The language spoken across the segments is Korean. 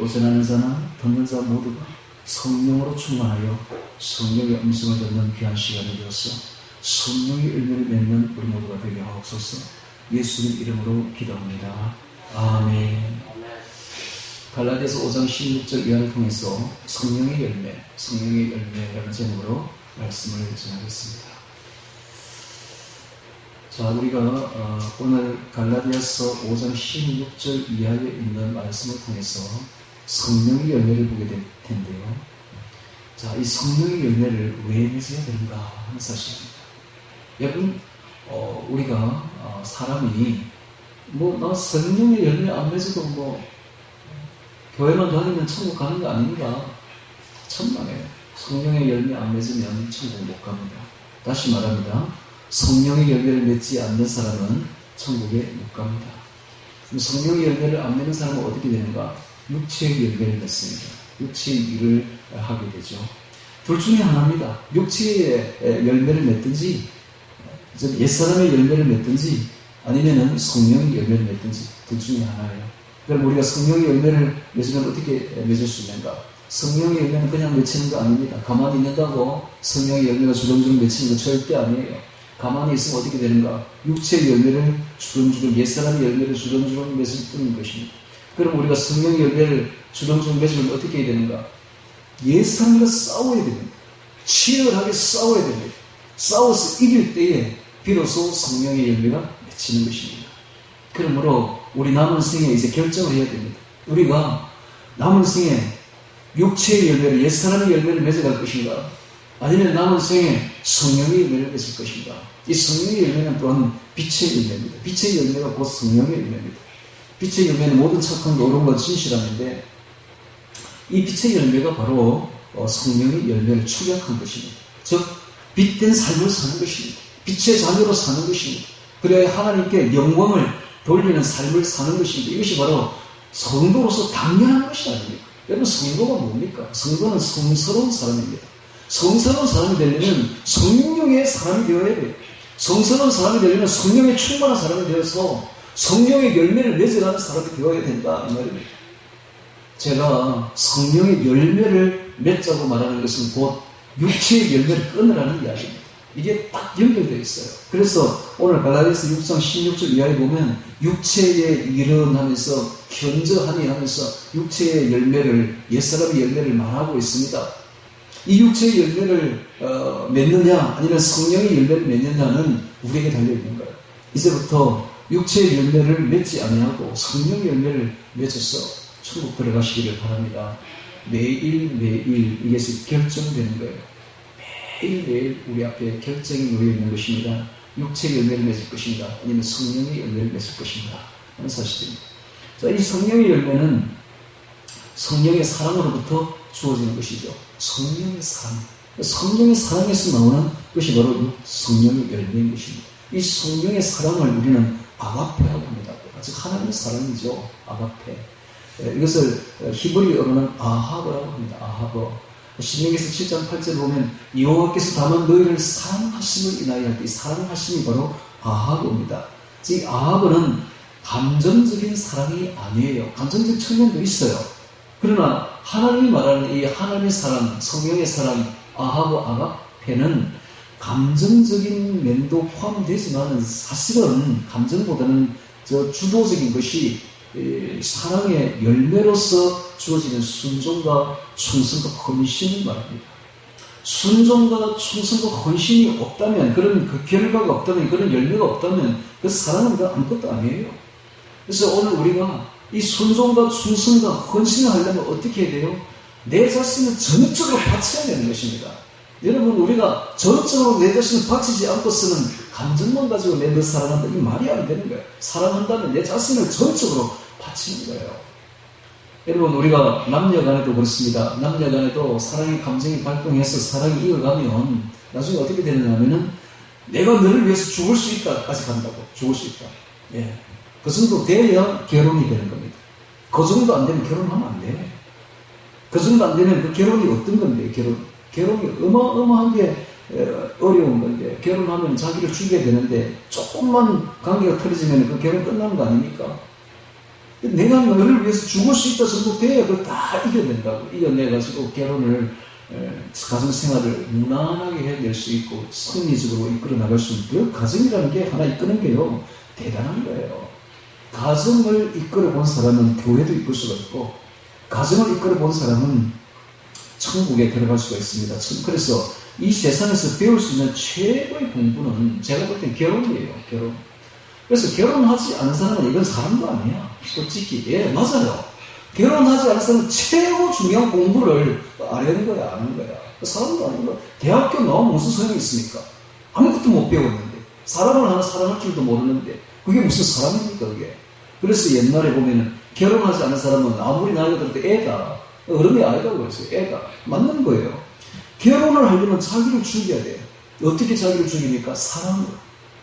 또 전하는 자나 듣는 자 모두가 성령으로 충만하여 성령의 음성을 듣는 귀한 시간이 되어서 성령의 열매를 맺는 우리 모두가 되게 하옵소서. 예수님 이름으로 기도합니다. 아멘. 갈라디아서 5장 16절 이하를 통해서 성령의 열매라는 제목으로 말씀을 전하겠습니다. 자, 우리가 오늘 갈라디아서 5장 16절 이하에 있는 말씀을 통해서 성령의 열매를 보게 될 텐데요. 자, 이 성령의 열매를 왜 맺어야 되는가 하는 사실입니다. 여러분, 우리가 사람이 나 성령의 열매 안 맺어도 교회만 다니면 천국 가는 거 아닌가? 천만에요. 성령의 열매 안 맺으면 천국 못 갑니다. 다시 말합니다. 성령의 열매를 맺지 않는 사람은 천국에 못 갑니다. 성령의 열매를 안 맺는 사람은 어떻게 되는가? 육체의 열매를 맺습니다. 육체의 일을 하게 되죠. 둘 중에 하나입니다. 육체의 열매를 맺든지 옛사람의 열매를 맺든지 아니면 성령의 열매를 맺든지 둘 중에 하나예요. 그럼 우리가 성령의 열매를 맺으면 어떻게 맺을 수 있는가? 성령의 열매는 그냥 맺히는 거 아닙니다. 가만히 있는다고 성령의 열매가 주렁주렁 맺히는 거 절대 아니에요. 가만히 있으면 어떻게 되는가? 육체의 열매를 주렁주렁, 옛사람의 열매를 주렁주렁 맺을 뿐인 것입니다. 그럼 우리가 성령의 열매를 주렁주렁 맺으면 어떻게 해야 되는가? 옛사람과 싸워야 됩니다. 치열하게 싸워야 됩니다. 싸워서 이길 때에 비로소 성령의 열매가 맺히는 것입니다. 그러므로 우리 남은 생에 이제 결정을 해야 됩니다. 우리가 남은 생에 육체의 열매를, 옛사람의 열매를 맺어갈 것인가? 아니면 남은 생에 성령의 열매를 맺을 것인가? 이 성령의 열매는 또한 빛의 열매입니다. 빛의 열매가 곧 성령의 열매입니다. 빛의 열매는 모든 착한 옳음과 진실함인데 이 빛의 열매가 바로 성령의 열매를 축약한 것입니다. 즉 빛된 삶을 사는 것입니다. 빛의 자녀로 사는 것입니다. 그래야 하나님께 영광을 돌리는 삶을 사는 것입니다. 이것이 바로 성도로서 당연한 것이 아닙니까? 여러분, 성도가 뭡니까? 성도는 성스러운 사람입니다. 성스러운 사람이 되려면 성령의 사람이 되어야 돼요. 성스러운 사람이 되려면 성령에 충만한 사람이 되어서 성령의 열매를 맺어가는 사람이 되어야 된다, 이 말입니다. 제가 성령의 열매를 맺자고 말하는 것은 곧 육체의 열매를 끊으라는 이야기입니다. 이게 딱 연결되어 있어요. 그래서 오늘 갈라디아서 6장 16절 이하에 보면 육체의 일은 하면서 견저하니 하면서 육체의 열매를, 옛사람의 열매를 말하고 있습니다. 이 육체의 열매를 맺느냐 아니면 성령의 열매를 맺느냐는 우리에게 달려있는 거예요. 이제부터 육체의 열매를 맺지 아니하고 성령의 열매를 맺어서 천국 들어가시기를 바랍니다. 매일 이것이 결정되는 거예요. 매일 우리 앞에 결정이 놓여있는 것입니다. 육체의 열매를 맺을 것인가 아니면 성령의 열매를 맺을 것인가 하는 사실입니다. 자, 이 성령의 열매는 성령의 사랑으로부터 주어지는 것이죠. 성령의 사랑. 성령의 사랑에서 나오는 것이 바로 성령의 열매인 것입니다. 이 성령의 사랑을 우리는 아가페라고 합니다. 즉 하나님의 사랑이죠. 아가페. 이것을 히브리어로는 아하브라고 합니다. 아하브. 신명기서 7장 8절에 보면 여호와께서 다만 너희를 사랑하심을 인하여 할 때 이 사랑하심이 바로 아하브입니다. 즉 아하브는 감정적인 사랑이 아니에요. 감정적 측면도 있어요. 그러나 하나님이 말하는 이 하나님의 사랑, 성령의 사랑, 아하브 아가페는 감정적인 면도 포함되지만 사실은 감정보다는 주도적인 것이 사랑의 열매로서 주어지는 순종과 충성과 헌신을 말합니다. 순종과 충성과 헌신이 없다면, 그런 그 결과가 없다면, 그런 열매가 없다면 그 사랑은 아무것도 아니에요. 그래서 오늘 우리가 이 순종과 충성과 헌신을 하려면 어떻게 해야 돼요? 내 자신을 전적으로 바쳐야 되는 것입니다. 여러분, 우리가 전적으로 내 자신을 바치지 않고서는 감정만 가지고 너 사랑한다, 이 말이 안 되는 거예요. 사랑한다면 내 자신을 전적으로 바치는 거예요. 여러분, 우리가 남녀간에도 그렇습니다. 남녀간에도 사랑의 감정이 발동해서 사랑이 이어가면 나중에 어떻게 되느냐면은 내가 너를 위해서 죽을 수 있다까지 간다고. 죽을 수 있다. 예. 그 정도 돼야 결혼이 되는 겁니다. 그 정도 안 되면 결혼하면 안 돼. 그 정도 안 되면 그 결혼이 어떤 건데, 결혼이 어마어마하게 어려운 건데, 결혼하면 자기를 죽여야 되는데, 조금만 관계가 틀어지면 그 결혼 끝나는 거 아닙니까? 내가 너를 위해서 죽을 수 있다 정도 돼야 그걸 다 이겨낸다고. 이겨내가지고 결혼을, 가정생활을 무난하게 해낼 수 있고 승리적으로 이끌어 나갈 수 있는 그 가정이라는 게 하나 이끄는 게요, 대단한 거예요. 가정을 이끌어 본 사람은 교회도 이끌 수가 있고, 가정을 이끌어 본 사람은 천국에 들어갈 수가 있습니다. 그래서 이 세상에서 배울 수 있는 최고의 공부는 제가 볼 땐 결혼이에요. 결혼. 그래서 결혼하지 않은 사람은 이건 사람도 아니야. 솔직히. 예, 맞아요. 결혼하지 않은 사람은 최고 중요한 공부를 안 하는 거야, 안 하는 거야. 사람도 아닌 거야. 대학교 나오면 무슨 소용이 있습니까? 아무것도 못 배웠는데. 사람을 하나 사랑할 줄도 모르는데. 그게 무슨 사람입니까, 그게? 그래서 옛날에 보면은 결혼하지 않은 사람은 아무리 나이가 들어도 애다. 어른이 아니다고 그랬어요. 애다. 맞는 거예요. 결혼을 하려면 자기를 죽여야 돼요. 어떻게 자기를 죽입니까? 사랑으로.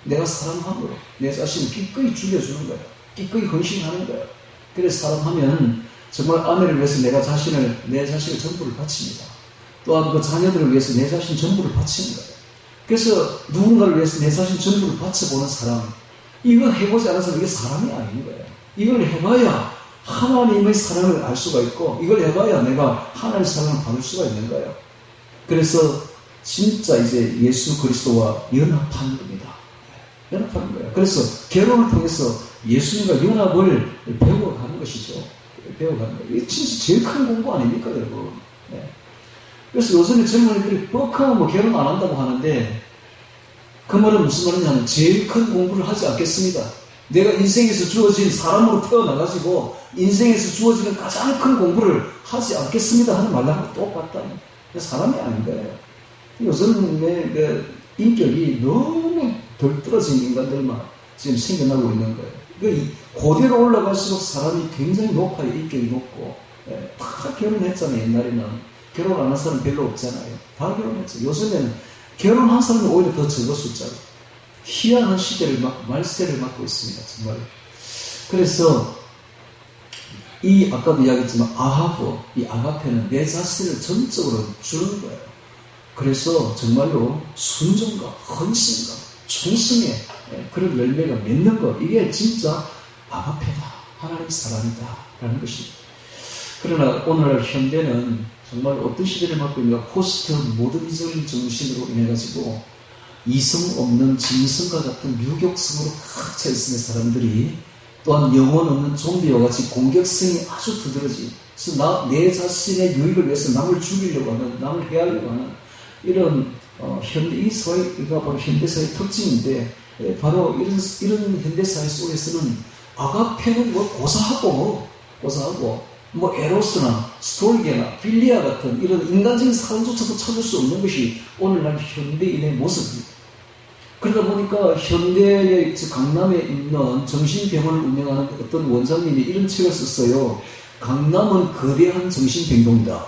내가 사랑함으로. 내 자신을 기꺼이 죽여주는 거예요. 기꺼이 헌신하는 거예요. 그래서 사랑하면 정말 아내를 위해서 내 자신을 전부를 바칩니다. 또한 그 자녀들을 위해서 내 자신 전부를 바치는 거예요. 그래서 누군가를 위해서 내 자신 전부를 바쳐보는 사람, 이거 해보지 않은 사람, 이게 사람이 아닌 거예요. 이걸 해봐야 하나님의 사랑을 알 수가 있고, 이걸 해봐야 내가 하나님의 사랑을 받을 수가 있는 거예요. 그래서 진짜 이제 예수 그리스도와 연합하는 겁니다. 연합하는 거예요. 그래서 결혼을 통해서 예수님과 연합을 배워가는 것이죠. 배워가는 거예요. 이게 진짜 제일 큰 공부 아닙니까, 여러분? 네. 그래서 요즘에 젊은이들이 뻑하면 뭐 결혼 안 한다고 하는데, 그 말은 무슨 말이냐면 제일 큰 공부를 하지 않겠습니다. 내가 인생에서 주어진 사람으로 태어나가지고 인생에서 주어지는 가장 큰 공부를 하지 않겠습니다 하는 말하고 똑같다. 사람이 아닌 거예요. 요즘의 그 인격이 너무 덜 떨어진 인간들만 지금 생겨나고 있는 거예요. 그러니까 고대로 올라갈수록 사람이 굉장히 높아요. 인격이 높고. 다 결혼했잖아요. 옛날에는. 결혼 안 한 사람 별로 없잖아요. 다 결혼했죠. 요즘에는 결혼한 사람이 오히려 더 적어 숫자로. 희한한 시대를 말세를 맞고 있습니다. 정말. 그래서 아까도 이야기했지만 이 아가페는 내 자신을 전적으로 주는 거예요. 그래서 정말로 순종과 헌신과 충성의 그런 열매가 맺는 것, 이게 진짜 아가페다, 하나님 사랑이다 라는 것입니다. 그러나 오늘날 현대는 정말 어떤 시대를 맞고 있는가, 포스트 모더니즘 정신으로 인해가지고 이성 없는 짐승과 같은 유격성으로 꽉 차 있는 사람들이, 또한 영혼 없는 좀비와 같이 공격성이 아주 두드러진, 그래서 내 자신의 유익을 위해서 남을 죽이려고 하는, 남을 해하려고 하는 이런 이 사회가 바로 현대사의 특징인데, 바로 이런 현대사회 속에서는 아가페는 고사하고 에로스나 스톨게나 필리아 같은 이런 인간적인 사랑조차도 찾을 수 없는 것이 오늘날 현대인의 모습입니다. 그러다 보니까 현대의 강남에 있는 정신병원을 운영하는 어떤 원장님이 이런 책을 썼어요. 강남은 거대한 정신병동이다.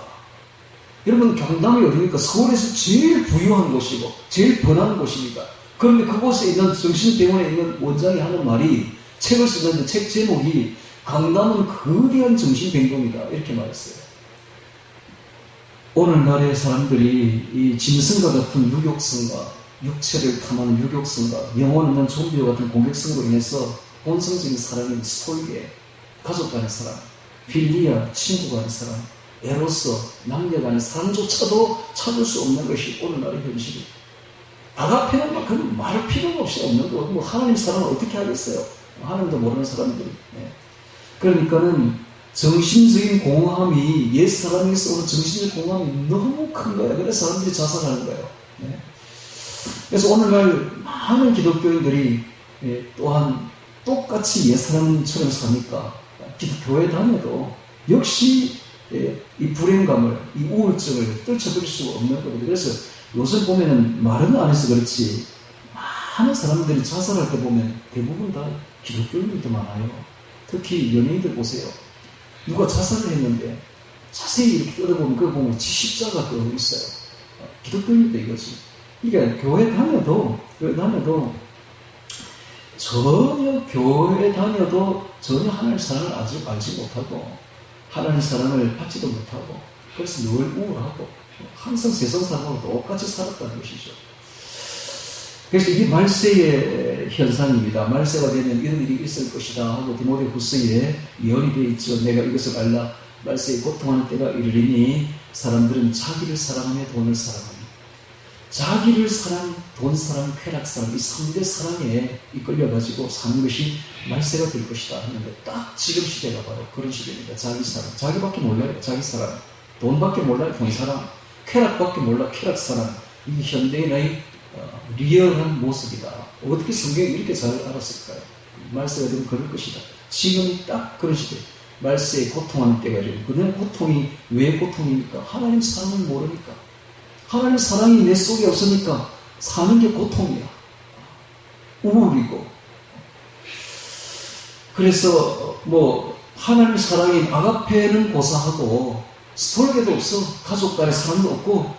여러분, 강남이 어디입니까? 서울에서 제일 부유한 곳이고 제일 번화한 곳입니다. 그런데 그곳에 있는 정신병원에 있는 원장이 하는 말이, 책을 쓰는데 책 제목이 강남은 거대한 정신병동이다 이렇게 말했어요. 오늘날의 사람들이 이 짐승과 같은 유격성과 육체를 탐하는 유격성과 영혼 없는 좀비와 같은 공격성으로 인해서 본성적인 사랑인 스톨게, 가족 간의 사랑, 필리아, 친구 간의 사랑, 에로스, 남녀 간의 사랑조차도 찾을 수 없는 것이 오늘날의 현실입니다. 아가페는 막 그런 말할 필요가 없이 없는 거. 뭐 하나님 사랑을 어떻게 하겠어요? 하나님도 모르는 사람들이. 그러니까는 정신적인 공허함이, 옛 사람에서 오는 정신적 공허함이 너무 큰 거예요. 그래서 사람들이 자살하는 거예요. 그래서 오늘날 많은 기독교인들이 또한 똑같이 옛 사람처럼 사니까 교회 다녀도 역시 이 불행감을, 이 우울증을 떨쳐버릴 수가 없는 거거든요. 그래서 요즘 보면은 말은 안 해서 그렇지 많은 사람들이 자살할 때 보면 대부분 다 기독교인들도 많아요. 특히 연예인들 보세요. 누가 자살을 했는데 자세히 이렇게 뜯어보면 그거 보면 십자가 떠오르고 있어요. 기독교인도 이거지. 그러니까 교회 다녀도 전혀 하나님의 사랑을 알지 못하고 하나님의 사랑을 받지도 못하고, 그래서 늘 우울하고 항상 세상 사람하고 똑같이 살았다는 것이죠. 그래서 이게 말세의 현상입니다. 말세가 되면 이런 일이 있을 것이다 하고 디모데후서에 예언이 되어 있죠. 내가 이것을 알라. 말세에 고통하는 때가 이르리니 사람들은 자기를 사랑하며 돈을 사랑하며 자기를 사랑, 돈 사랑, 쾌락 사랑 이 3대 사랑에 이끌려가지고 사는 것이 말세가 될 것이다 하는데 딱 지금 시대가 바로 그런 시대입니다. 자기 사랑, 자기밖에 몰라요. 자기 사랑, 돈밖에 몰라요. 돈 사랑, 쾌락밖에 몰라. 쾌락 사랑. 이게 현대인의 리얼한 모습이다. 어떻게 성경이 이렇게 잘 알았을까요? 말세가 되면 그럴 것이다. 지금이 딱 그런 시대. 말세에 고통하는 때가 이르고 그냥 고통이 왜 고통입니까? 하나님 사랑을 모르니까. 하나님 사랑이 내 속에 없으니까 사는 게 고통이야. 우울이고. 그래서 하나님 사랑인 아가페는 고사하고 스톨게도 없어. 가족 간의 사랑도 없고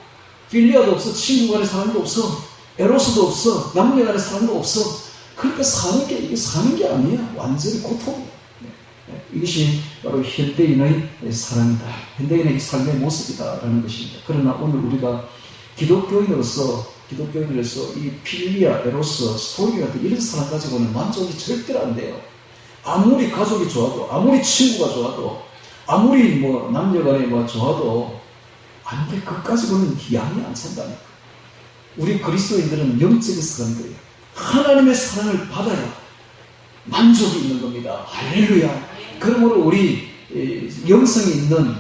필리아도 없어. 친구 간의 사랑도 없어. 에로스도 없어. 남녀 간의 사랑도 없어. 그러니까 이게 사는 게 아니야. 완전히 고통이야. 이것이 바로 현대인의 사랑이다. 현대인의 삶의 모습이다라는 것입니다. 그러나 오늘 우리가 기독교인으로서 이 필리아, 에로스, 스토리 같은 이런 사람 가지고는 만족이 절대로 안 돼요. 아무리 가족이 좋아도, 아무리 친구가 좋아도, 아무리 남녀간에 좋아도 안 돼. 그것 가지고는 양이 안 찬다니까. 우리 그리스도인들은 영적인 사람들이에요. 하나님의 사랑을 받아야 만족이 있는 겁니다. 할렐루야. 그러므로 우리 영성이 있는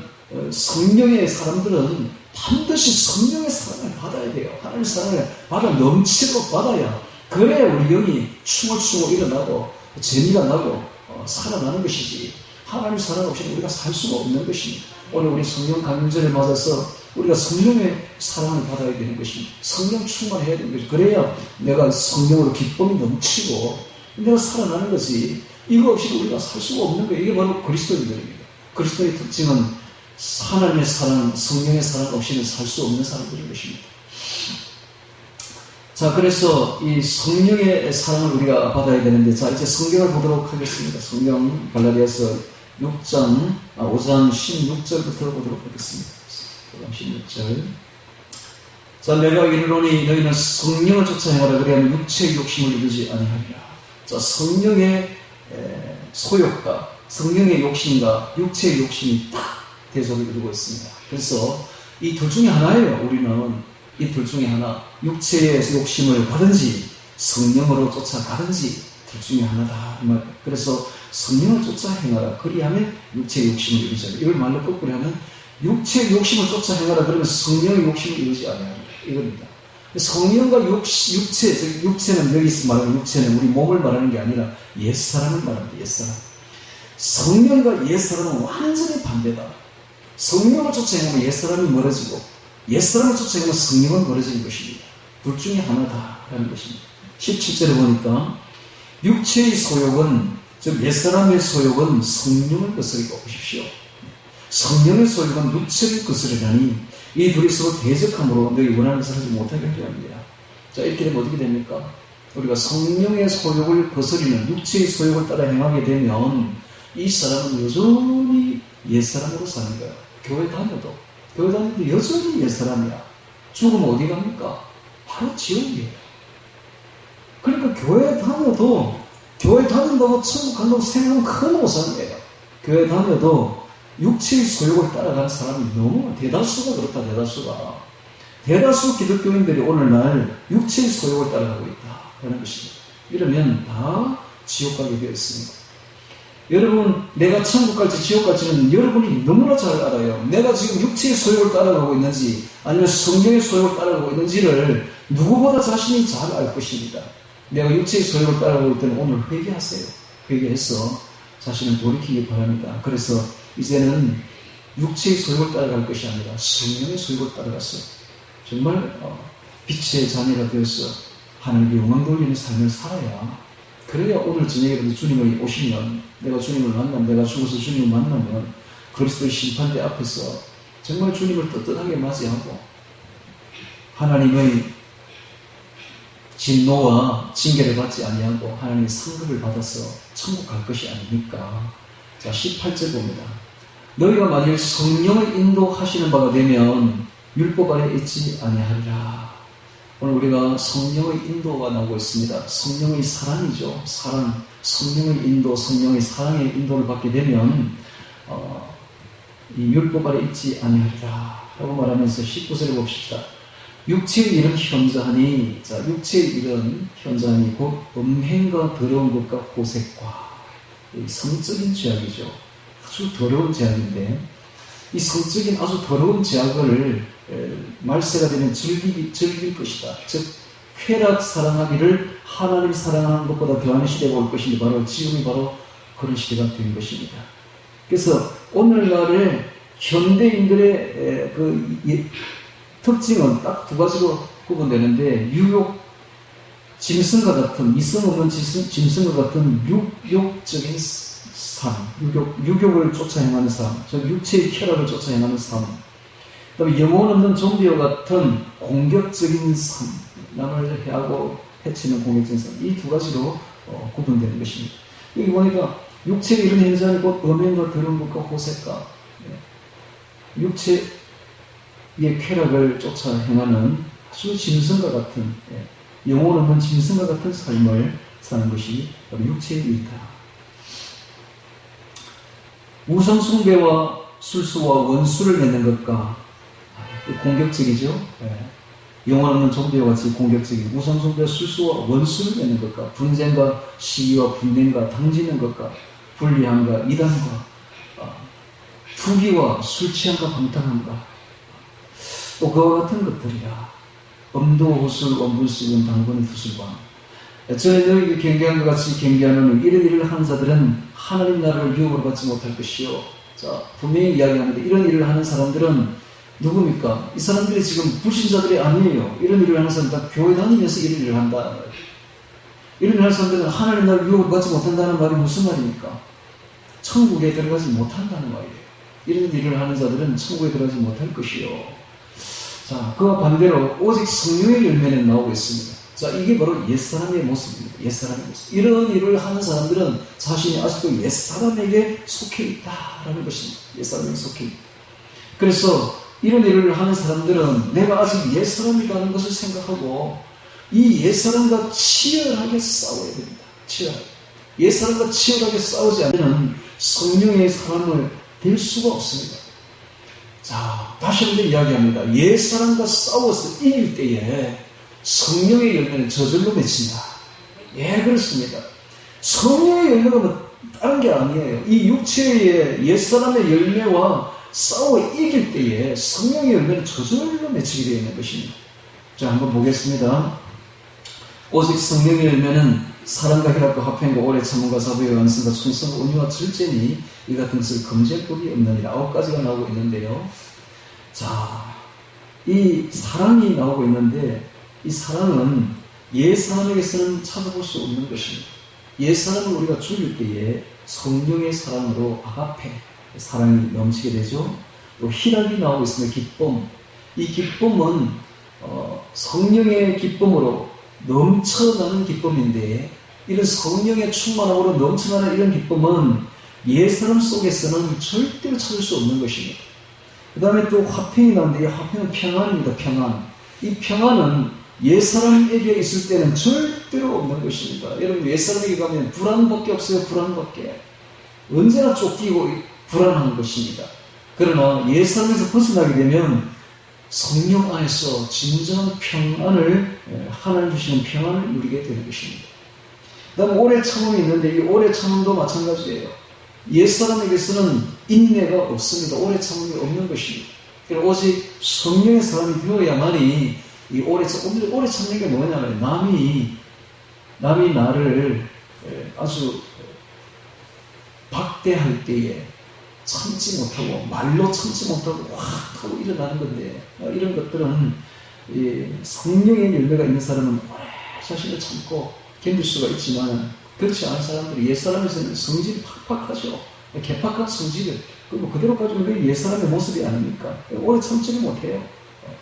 성령의 사람들은 반드시 성령의 사랑을 받아야 돼요. 하나님의 사랑을 받아 넘치도록 받아야 그래야 우리 영이 춤을 추고 일어나고 재미가 나고 살아나는 것이지. 하나님의 사랑 없이는 우리가 살 수가 없는 것입니다. 오늘 우리 성령 강림절을 맞아서 우리가 성령의 사랑을 받아야 되는 것입니다. 성령 충만해야 되는 것입니다. 그래야 내가 성령으로 기쁨이 넘치고 내가 살아나는 거지. 이거 없이 우리가 살 수가 없는 거예요. 이게 바로 그리스도인들입니다. 그리스도의 특징은 하나님의 사랑, 성령의 사랑 없이는 살 수 없는 사람들인 것입니다. 자, 그래서 이 성령의 사랑을 우리가 받아야 되는데, 자, 이제 성경을 보도록 하겠습니다. 성경 갈라디아서 5장 16절부터 보도록 하겠습니다. 16절. 자, 내가 이르노니 너희는 성령을 쫓아 행하라. 그리하면 육체의 욕심을 이루지 아니하리라. 자, 성령의 소욕과 성령의 욕심과 육체의 욕심이 딱 대속을 이루고 있습니다. 그래서 이 둘 중에 하나예요. 우리는 이 둘 중에 하나. 육체의 욕심을 가든지 성령으로 쫓아가든지 둘 중에 하나다. 그래서 성령을 쫓아 행하라. 그리하면 육체의 욕심을 이루지 않으라. 이걸 말로 거꾸로 하면 육체의 욕심을 쫓아 행하라. 그러면 성령의 욕심을 이루지 않으라. 이겁니다. 성령과 육체, 육체는 여기서 말하는 육체는 우리 몸을 말하는 게 아니라 옛사람을 말합니다. 옛사람. 성령과 옛사람은 완전히 반대다. 성령을 쫓아내면 옛사람이 멀어지고 옛사람을 쫓아내면 성령은 멀어지는 것입니다. 둘 중에 하나다라는 것입니다. 17절에 보니까 육체의 소욕은, 즉 옛사람의 소욕은 성령을 거스리고 보십시오. 성령의 소욕은 육체를 거스르라니 이 둘이 서로 대적함으로 너희 원하는 것을 하지 못하게 하려 합니다. 자, 이렇게 되면 어떻게 됩니까? 우리가 성령의 소욕을 거스리는 육체의 소욕을 따라 행하게 되면 이 사람은 여전히 옛사람으로 사는 거야. 교회 다녀도 여전히 옛사람이야. 죽으면 어디 갑니까? 바로 지옥이에요. 그러니까 교회 다닌다고 천국 간다고 생각하면 큰 오산이에요. 교회 다녀도 육체의 소욕을 따라가는 사람이 너무 대다수가 그렇다. 대다수 기독교인들이 오늘날 육체의 소욕을 따라가고 있다 하는 것입니다. 이러면 다 지옥 가게 되어 있습니다. 여러분, 내가 천국 갈지 지옥 갈지는 여러분이 너무나 잘 알아요. 내가 지금 육체의 소욕을 따라가고 있는지 아니면 성령의 소욕을 따라가고 있는지를 누구보다 자신이 잘 알 것입니다. 내가 육체의 소욕을 따라가고 있다면 오늘 회개하세요. 회개해서 자신을 돌이키기 바랍니다. 그래서 이제는 육체의 소욕을 따라갈 것이 아니라 성령의 소욕을 따라가서 정말 빛의 자녀가 되어서 하나님께 영광 돌리는 삶을 살아야, 그래야 오늘 저녁에도 주님이 오시면, 내가 주님을 만나면, 내가 죽어서 주님을 만나면 그리스도의 심판대 앞에서 정말 주님을 떳떳하게 맞이하고 하나님의 진노와 징계를 받지 아니하고 하나님의 상급을 받아서 천국 갈 것이 아닙니까? 자, 18절 봅니다. 너희가 만일 성령을 인도하시는 바가 되면 율법 아래 있지 아니하리라. 오늘 우리가 성령의 인도가 나오고 있습니다. 성령의 사랑이죠. 사랑, 성령의 인도, 성령의 사랑의 인도를 받게 되면 이 율법 아래 있지 아니하리라 라고 말하면서 19절을 봅시다. 육체의 일은 현저하니, 자, 육체의 일은 현저하니 곧 음행과 더러운 것과 호색과, 성적인 죄악이죠. 아주 더러운 죄악인데, 이 성적인 아주 더러운 죄악을 말세가 되면 즐길 것이다. 즉 쾌락 사랑하기를 하나님 사랑하는 것보다 더하는 시대가 올 것인데, 바로 지금이 바로 그런 시대가 된 것입니다. 그래서 오늘날의 현대인들의 특징은 딱 두 가지로 구분되는데, 유욕, 짐승과 같은, 이성 없는 짐승과 같은 육욕적인 삶, 유욕을 쫓아 행하는 삶, 즉 육체의 쾌락을 쫓아 행하는 삶, 그 다음에 영혼 없는 좀비와 같은 공격적인 삶, 남을 해하고 해치는 공격적인 삶, 이 두 가지로 구분되는 것입니다. 여기 보니까 육체의 이런 현상이 곧 음행과 더러운 것과 호색과, 육체의 쾌락을 쫓아 행하는 아주 짐승과 같은, 영혼 없는 짐승과 같은 삶을 사는 것이 바로 육체의 일이다. 우상숭배와 술수와 원수를 맺는 것과, 공격적이죠. 영혼 없는 좀비와 같이 공격적인 우상숭배, 술수와 원수를 맺는 것과, 분쟁과 시기와 분쟁과 당지는 것과, 불리함과 이단과, 투기와 술 취함과 방탕함과, 또 그와 같은 것들이야. 엄도 호술 원불식은 당분의 두술과, 전에 너희에게 경계한 것 같이 경계하는 이런 일을 하는 자들은 하나님 나라를 유업으로 받지 못할 것이요. 자, 분명히 이야기하는데, 이런 일을 하는 사람들은 누굽니까? 이 사람들이 지금 불신자들이 아니에요. 이런 일을 하는 사람들 다 교회 다니면서 이런 일을 한다. 이런 일을 하는 사람들은 하나님 나라를 유업으로 받지 못한다는 말이 무슨 말입니까? 천국에 들어가지 못한다는 말이에요. 이런 일을 하는 자들은 천국에 들어가지 못할 것이요. 자, 그와 반대로 오직 성령의 열매는 나오고 있습니다. 자, 이게 바로 옛사람의 모습입니다. 옛사람의 모습. 이런 일을 하는 사람들은 자신이 아직도 옛사람에게 속해 있다라는 것입니다. 옛사람에게 속해 있다. 그래서 이런 일을 하는 사람들은 내가 아직 옛사람이라는 것을 생각하고 이 옛사람과 치열하게 싸워야 됩니다. 치열하게. 옛사람과 치열하게 싸우지 않으면 성령의 사람을 될 수가 없습니다. 자, 다시 한번 이야기합니다. 옛사람과 싸워서 이길 때에 성령의 열매는 저절로 맺힌다. 예, 그렇습니다. 성령의 열매가 뭐 다른 게 아니에요. 이 육체의 옛사람의 열매와 싸워 이길 때에 성령의 열매는 저절로 맺히게 되어 있는 것입니다. 자, 한번 보겠습니다. 오직 성령의 열매는 사랑과 희락과 화평과 오래 참음과 사부의 완성과 충성, 온유와 절제니 이 같은 것을 금지할 법이 없느니라. 9가지가 나오고 있는데요. 자, 이 사랑이 나오고 있는데, 이 사랑은 옛사람에게서는 찾아볼 수 없는 것입니다. 옛사람을 우리가 죽일 때에 성령의 사랑으로 아가페, 사랑이 넘치게 되죠. 또 희락이 나오고 있습니다. 기쁨. 이 기쁨은 성령의 기쁨으로 넘쳐나는 기쁨인데, 이런 성령의 충만함으로 넘쳐나는 이런 기쁨은 옛사람 속에서는 절대로 찾을 수 없는 것입니다. 그 다음에 또 화평이 나오는데, 이 화평은 평안입니다. 평안. 이 평안은 옛사람에게 있을 때는 절대로 없는 것입니다. 여러분, 옛사람에게 가면 불안밖에 없어요. 불안밖에. 언제나 쫓기고 불안한 것입니다. 그러나 옛사람에서 벗어나게 되면 성령 안에서 진정한 평안을, 하나님 주시는 평안을 누리게 되는 것입니다. 그 다음에 오래 참음이 있는데, 이 오래 참음도 마찬가지예요. 옛사람에게서는 인내가 없습니다. 오래 참음이 없는 것입니다. 오직 성령의 사람이 되어야만이 이 오래 참는 게 뭐냐면, 남이 나를 아주 박대할 때에 참지 못하고, 말로 참지 못하고 확 하고 일어나는 건데, 이런 것들은 성령의 열매가 있는 사람은 오래 자신을 참고 견딜 수가 있지만, 그렇지 않은 사람들이 옛사람에서는 성질이 팍팍하죠. 개팍한 성질을 그대로 가지고 있는 게 옛사람의 모습이 아닙니까? 오래 참지를 못해요.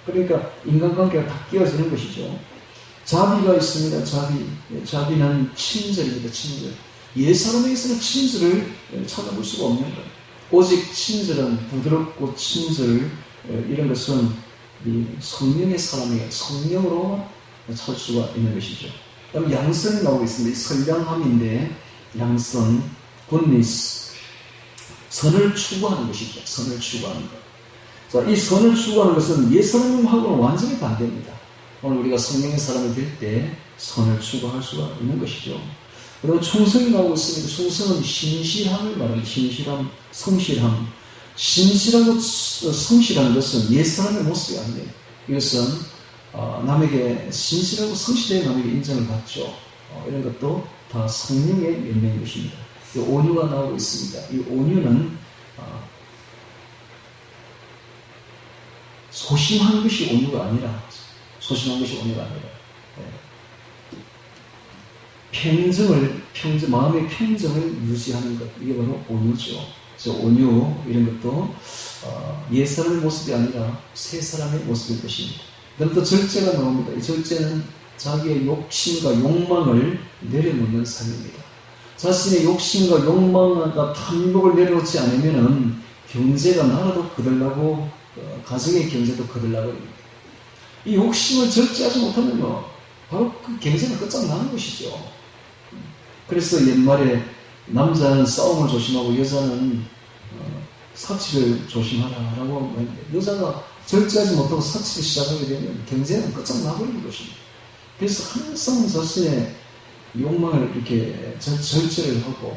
그러니까 인간관계가 다 끼어지는 것이죠. 자비가 있습니다. 자비는 친절입니다. 친절. 옛사람에게서는 친절을 찾아볼 수가 없는 거예요. 오직 친절은 부드럽고 친절, 이런 것은 이 성령의 사람이에요. 성령으로 찾을 수가 있는 것이죠. 그다음 양선이 나오고 있습니다. 선량함인데 양선, 굿니스, 선을 추구하는 것이죠. 선을 추구하는 것. 자, 이 선을 추구하는 것은 옛 사람하고는 완전히 반대입니다. 오늘 우리가 성령의 사람이 될 때 선을 추구할 수가 있는 것이죠. 그리고 충성이 나오고 있습니다. 충성은 신실함을 말합니다. 신실함, 성실함. 신실하고 성실한 것은 옛 사람의 모습이 아니에요. 이것은 남에게 신실하고 성실해 남에게 인정을 받죠. 이런 것도 다 성령의 열매인 것입니다. 이 온유가 나오고 있습니다. 이 온유는 소심한 것이 온유가 아니라 마음의 평정을 유지하는 것, 이게 바로 온유죠. 그래서 온유 이런 것도 옛 사람의 모습이 아니라 새 사람의 모습일 것입니다. 그다음 또 절제가 나옵니다. 이 절제는 자기의 욕심과 욕망을 내려놓는 삶입니다. 자신의 욕심과 욕망과 탐욕을 내려놓지 않으면은 경제가 나라도 거들나고 가정의 경제도 거들나버립니다. 이 욕심을 절제하지 못하면요, 바로 그 경제가 끝장나는 것이죠. 그래서 옛말에 남자는 싸움을 조심하고 여자는 사치를 조심하라라고 했는데, 여자가 절제하지 못하고 사치를 시작하게 되면 경제는 끝장나버리는 것입니다. 그래서 항상 자신의 욕망을 이렇게 절제를 하고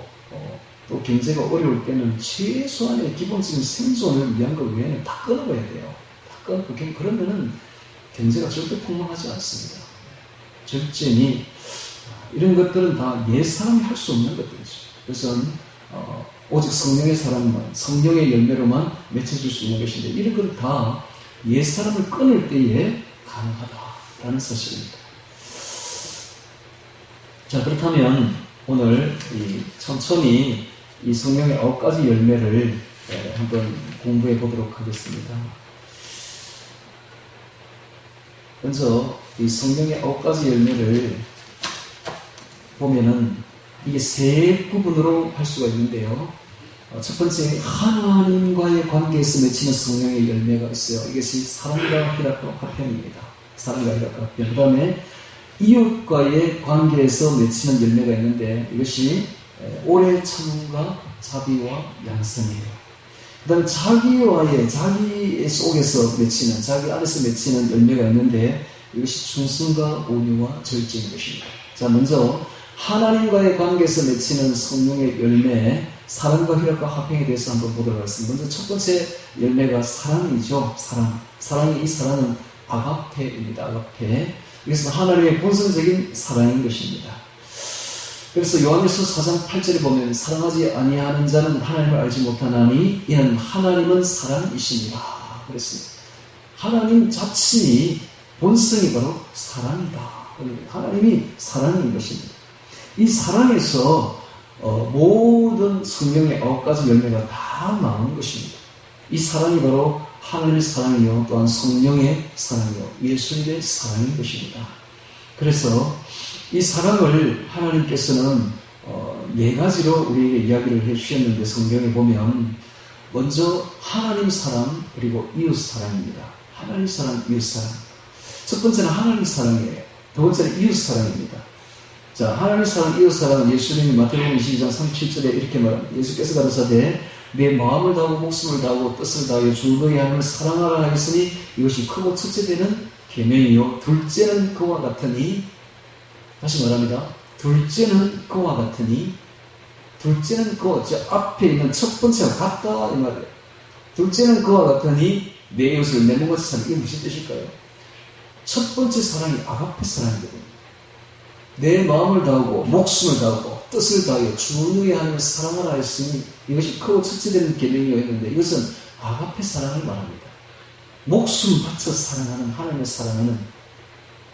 또 경제가 어려울 때는 최소한의 기본적인 생존을 위한 것 외에는 다 끊어봐야 돼요. 다 끊고 그러면은 경제가 절대 폭망하지 않습니다. 절제니 이런 것들은 다 옛 사람이 할 수 없는 것들이죠. 그래서 오직 성령의 사람만, 성령의 열매로만 맺혀질 수 있는 것인데, 이런 건 다 옛 사람을 끊을 때에 가능하다라는 사실입니다. 자, 그렇다면 오늘 천천히 이 성령의 9가지 열매를 한번 공부해 보도록 하겠습니다. 먼저 이 성령의 9가지 열매를 보면은 이게 세 부분으로 할 수가 있는데요. 첫 번째, 하나님과의 관계에서 맺히는 성령의 열매가 있어요. 이것이 사랑과 희락과 화평입니다. 사랑과 희락과 화평. 그 다음에 이웃과의 관계에서 맺히는 열매가 있는데, 이것이 오래 참음과 자비와 양선이에요. 그 다음에 자기 속에서 맺히는, 자기 안에서 맺히는 열매가 있는데, 이것이 충성과 온유와 절제인 것입니다. 자, 먼저 하나님과의 관계에서 맺히는 성령의 열매, 사랑과 희락과 화평에 대해서 한번 보도록 하겠습니다. 먼저 첫 번째 열매가 사랑이죠. 이 사랑은 아가페입니다. 아가페. 이것은 하나님의 본성적인 사랑인 것입니다. 그래서 요한일서 4장 8절에 보면 사랑하지 아니하는 자는 하나님을 알지 못하나니 이는 하나님은 사랑이시니라 그랬습니다. 하나님 자신이 본성이 바로 사랑이다. 하나님이 사랑인 것입니다. 이 사랑에서 모든 성령의 9가지 열매가 다 나오는 것입니다. 이 사랑이 바로 하나님의 사랑이요, 또한 성령의 사랑이요, 예수님의 사랑인 것입니다. 그래서 이 사랑을 하나님께서는 4가지로 우리에게 이야기를 해주셨는데, 성경에 보면 먼저 하나님 사랑, 그리고 이웃 사랑입니다. 하나님 사랑, 이웃 사랑. 첫 번째는 하나님 사랑이에요. 두 번째는 이웃 사랑입니다. 자, 하나님 사랑, 이웃 사랑은 예수님이 마태복음 22장 37절에 이렇게 말합니다. 예수께서 가라사대 내 마음을 다하고 목숨을 다하고 뜻을 다하여 주 너희 하나님을 사랑하라 하였으니 이것이 크고 첫째 되는 계명이요 둘째는 그와 같으니, 다시 말합니다. 둘째는 그와 같으니, 둘째는 그와, 저 앞에 있는 첫 번째와 같다 이 말이에요. 둘째는 그와 같으니 내 이웃을 내 몸같이 사랑. 이게 무슨 뜻일까요? 첫 번째 사랑이 아가페 사랑이거든요. 내 마음을 다하고 목숨을 다하고 뜻을 다하여 주 너희 하나님을 사랑하라 했으니 이것이 크고 첫째 되는 계명이었는데, 이것은 아가페 사랑을 말합니다. 목숨 바쳐 사랑하는, 하나님을 사랑하는,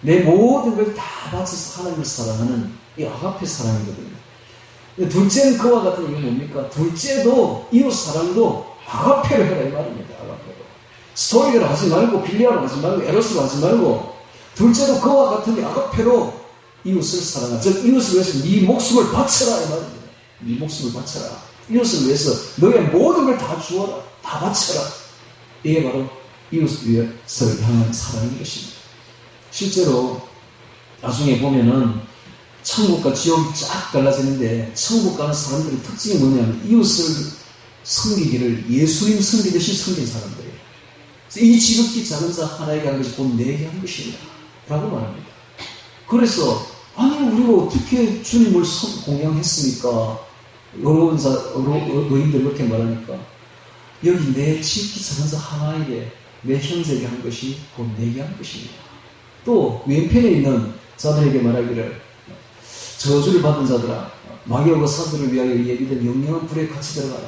내 모든 걸 다 바쳐서 하나님을 사랑하는 이 아가페 사랑이거든요. 둘째는 그와 같은, 이건 뭡니까? 둘째도 이웃 사랑도 아가페로 해라 이 말입니다. 아가페로. 스토리를 하지 말고, 빌리아로 하지 말고, 에로스로 하지 말고, 둘째도 그와 같은 아가페로 이웃을 사랑하라. 즉 이웃을 위해서 네 목숨을 바쳐라 이 말입니다. 네 목숨을 바쳐라. 이웃을 위해서 너의 모든 걸 다 주어라. 다 바쳐라. 이게 바로 이웃을 위해서 향한 사랑인 것입니다. 실제로 나중에 보면은 천국과 지옥이 쫙 갈라지는데 천국 가는 사람들의 특징이 뭐냐면 이웃을 섬기기를 예수님 섬기듯이 섬긴 사람들이에요. 이 지극히 작은 자 하나에게 한 것이 곧 내게 한 것이다 라고 말합니다. 그래서 아니 우리가 어떻게 주님을 공양했습니까? 의인들 그렇게 말하니까 여기 내 지극히 작은 자 하나에게 내 형제에게 한 것이 곧 내게 한 것입니다. 또 왼편에 있는 자들에게 말하기를 저주를 받은 자들아 마귀와 사들을 위하여 예비된 영영한 불에 같이 들어가라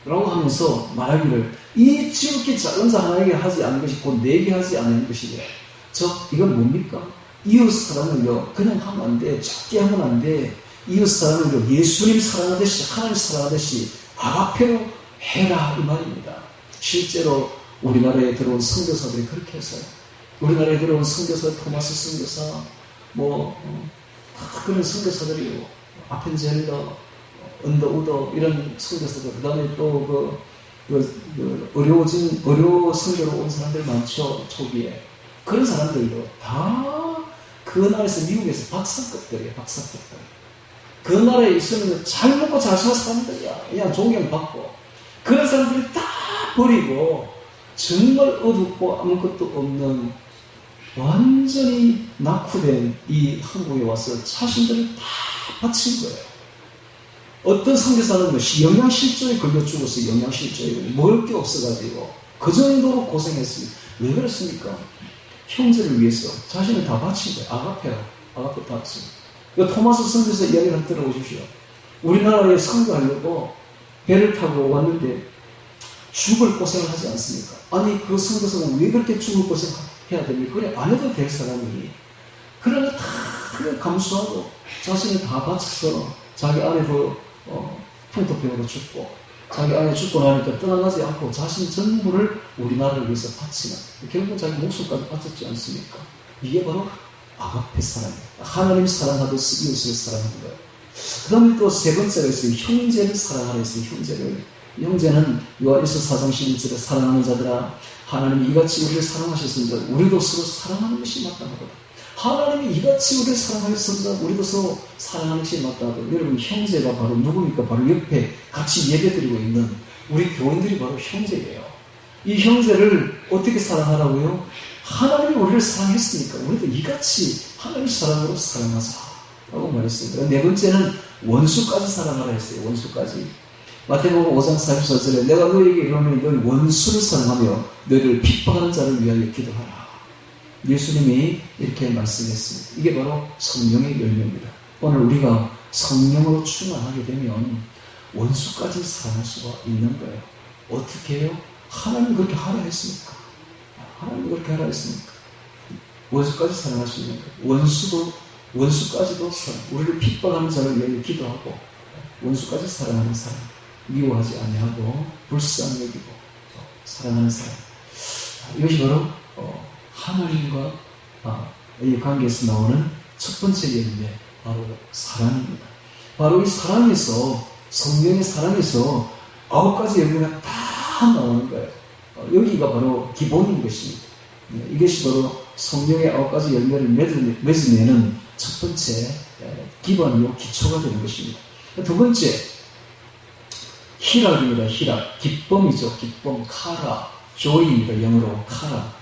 라고 하면서 말하기를 이 지극히 작은 자 하나에게 하지 않은 것이 곧 내게 하지 않은 것이냐. 이건 뭡니까? 이웃 사랑을요 그냥 하면 안 돼. 작게 하면 안 돼. 이웃 사랑을요 예수님 사랑하듯이 하나님 사랑하듯이 아가페로 해라 이 말입니다. 실제로 우리나라에 들어온 선교사들이 그렇게 했어요. 우리나라에 들어온 선교사 토마스 선교사 그런 선교사들이요 아펜젤러 언더우더 이런 선교사들 그 다음에 또 의료 선교로 온 사람들 많죠. 초기에 그런 사람들도 다 그 나라에서 미국에서 박사급들이에요. 박사급들. 그 나라에 있으면 잘 먹고 잘 사는 사람들이야. 그냥 존경받고 그런 사람들이 다 버리고 정말 어둡고 아무것도 없는 완전히 낙후된 이 한국에 와서 자신들을 다 바친 거예요. 어떤 선교사는 영양실조에 걸려 죽었어요. 영양실조에 먹을 게 없어가지고 그 정도로 고생했습니다. 왜 그렇습니까? 형제를 위해서 자신을 다 바친 거예요. 아가페 바친. 토마스 선교사 이야기를 한번 들어보십시오. 우리나라에 선교하려고 배를 타고 왔는데 죽을 고생을 하지 않습니까? 아니 그 선교사는 왜 그렇게 죽을 고생해야 됩니까? 그래 안 해도 될 사람이 그러나 다 감수하고 자신을 다 바쳐서 자기 아내도 풍토병으로 죽고 자기 아내 죽고 나니까 떠나가지 않고 자신 전부를 우리나라를 위해서 바치는 결국은 자기 목숨까지 바쳤지 않습니까? 이게 바로 아가페 사랑이에요. 하나님 사랑하듯이 이웃을 사랑하는 거예요. 그 다음에 또 세 번째가 있어요. 형제를 사랑하라 했어요. 형제는 요한일서 4장 11절에 사랑하는 자들아 하나님이 이같이 우리를 사랑하셨습니다. 우리도 서로 사랑하는 것이 마땅하다. 하나님이 이같이 우리를 사랑하셨습니다. 우리도 서로 사랑하는 것이 마땅하다. 여러분 형제가 바로 누굽니까? 바로 옆에 같이 예배드리고 있는 우리 교인들이 바로 형제예요. 이 형제를 어떻게 사랑하라고요? 하나님이 우리를 사랑했으니까 우리도 이같이 하나님 사랑으로 사랑하자 라고 말했습니다. 네 번째는 원수까지 사랑하라 했어요. 원수까지. 마태복음 5장 44절에 내가 너에게 이르노니 너희 원수를 사랑하며 너희를 핍박하는 자를 위하여 기도하라. 예수님이 이렇게 말씀했습니다. 이게 바로 성령의 열매입니다. 오늘 우리가 성령으로 충만하게 되면 원수까지 사랑할 수가 있는 거예요. 어떻게 해요? 하나님이 그렇게 하라 했습니까? 하나님이 그렇게 하라 했습니까? 원수까지 사랑할 수 있는 거예요. 원수까지도 사랑. 우리를 핍박하는 자를 위하여 기도하고 원수까지 사랑하는 사람. 미워하지 아니하고 불쌍히 여기고 사랑하는 사람. 이것이 바로 하나님과 이 관계에서 나오는 첫 번째 열매, 바로 사랑입니다. 바로 이 사랑에서 성령의 사랑에서 9가지 열매가 다 나오는 거예요. 여기가 바로 기본인 것입니다. 이것이 바로 성령의 9가지 열매를 맺으면 첫 번째 기반이요 기초가 되는 것입니다. 두 번째 희락입니다. 희락. 기쁨이죠. 기쁨. 카라. 조이입니다. 영어로 카라.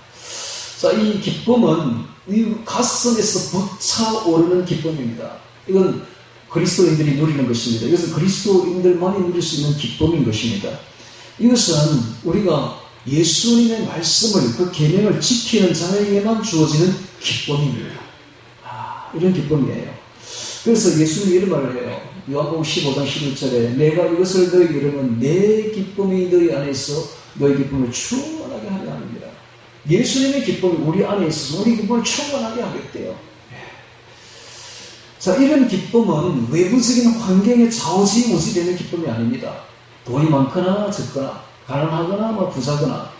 자, 이 기쁨은 이 가슴에서 벅차오르는 기쁨입니다. 이건 그리스도인들이 누리는 것입니다. 이것은 그리스도인들만이 누릴 수 있는 기쁨인 것입니다. 이것은 우리가 예수님의 말씀을 그 계명을 지키는 자에게만 주어지는 기쁨입니다. 이런 기쁨이에요. 그래서 예수님이 이런 말을 해요. 요한복음 15장 11절에 내가 이것을 너희에게 이르면 내 기쁨이 너희 안에 있어 너희 기쁨을 충만하게 하려 합니다. 예수님의 기쁨이 우리 안에 있어서 우리 기쁨을 충만하게 하겠대요. 자, 이런 기쁨은 외부적인 환경에 좌우지우지되는 기쁨이 아닙니다. 돈이 많거나 적거나 가난하거나 부자거나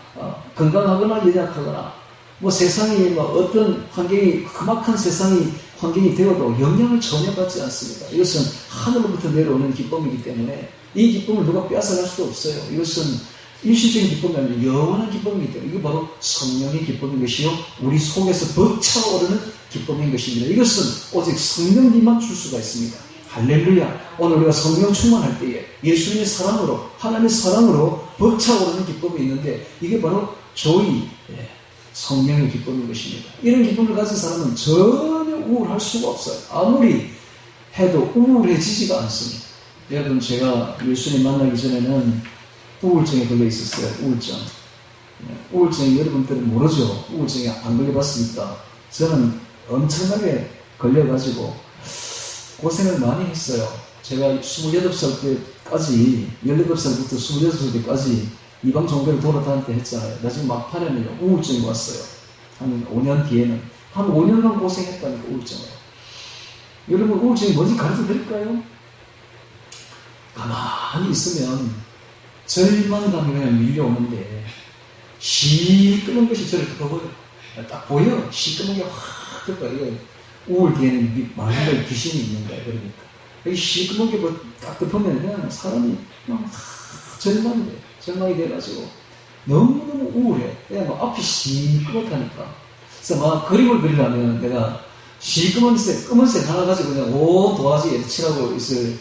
건강하거나 연약하거나 세상이 어떤 환경이 험악한 세상이 환경이 되어도 영향을 전혀 받지 않습니다. 이것은 하늘로부터 내려오는 기쁨이기 때문에 이 기쁨을 누가 빼앗아갈 수도 없어요. 이것은 일시적인 기쁨이 아니라 영원한 기쁨이기 때문에 이게 바로 성령의 기쁨인 것이요 우리 속에서 벅차오르는 기쁨인 것입니다. 이것은 오직 성령님만 줄 수가 있습니다. 할렐루야. 오늘 우리가 성령 충만할 때에 예수님의 사랑으로, 하나님의 사랑으로 벅차오르는 기쁨이 있는데 이게 바로 조이, 성령의 기쁨인 것입니다. 이런 기쁨을 가진 사람은 전혀 우울할 수가 없어요. 아무리 해도 우울해지지가 않습니다. 여러분, 제가 예수님 만나기 전에는 우울증에 걸려 있었어요. 우울증. 우울증이 여러분들은 모르죠. 우울증에 안 걸려봤으니까. 저는 엄청나게 걸려가지고 고생을 많이 했어요. 제가 28살 때까지, 18살부터 28살 때까지 이방 종교를 돌아다닐 때 했잖아요. 나중에 막판에는 우울증이 왔어요. 한 5년 뒤에는. 한 5년간 고생했다니까, 우울증을. 여러분, 우울증이 뭔지 가르쳐 드릴까요? 가만히 있으면 절망감이 그냥 밀려오는데 시꺼먼 것이 저를 덮어버려요. 딱 보여. 시꺼먼 게 확 덮어요. 우울 뒤에는 마귀가 귀신이 있는 거야. 그러니까 여기 시꺼먼 게 딱 덮으면 그냥 사람이 그냥 절망이 돼. 절망이 돼가지고 너무너무 우울해. 그냥 막 앞이 시꺼멓다니까. 그래서 막 그림을 그리려면 내가 시꺼먼색, 검은색 하나 가지고 그냥 온 도화지에 칠하고 있을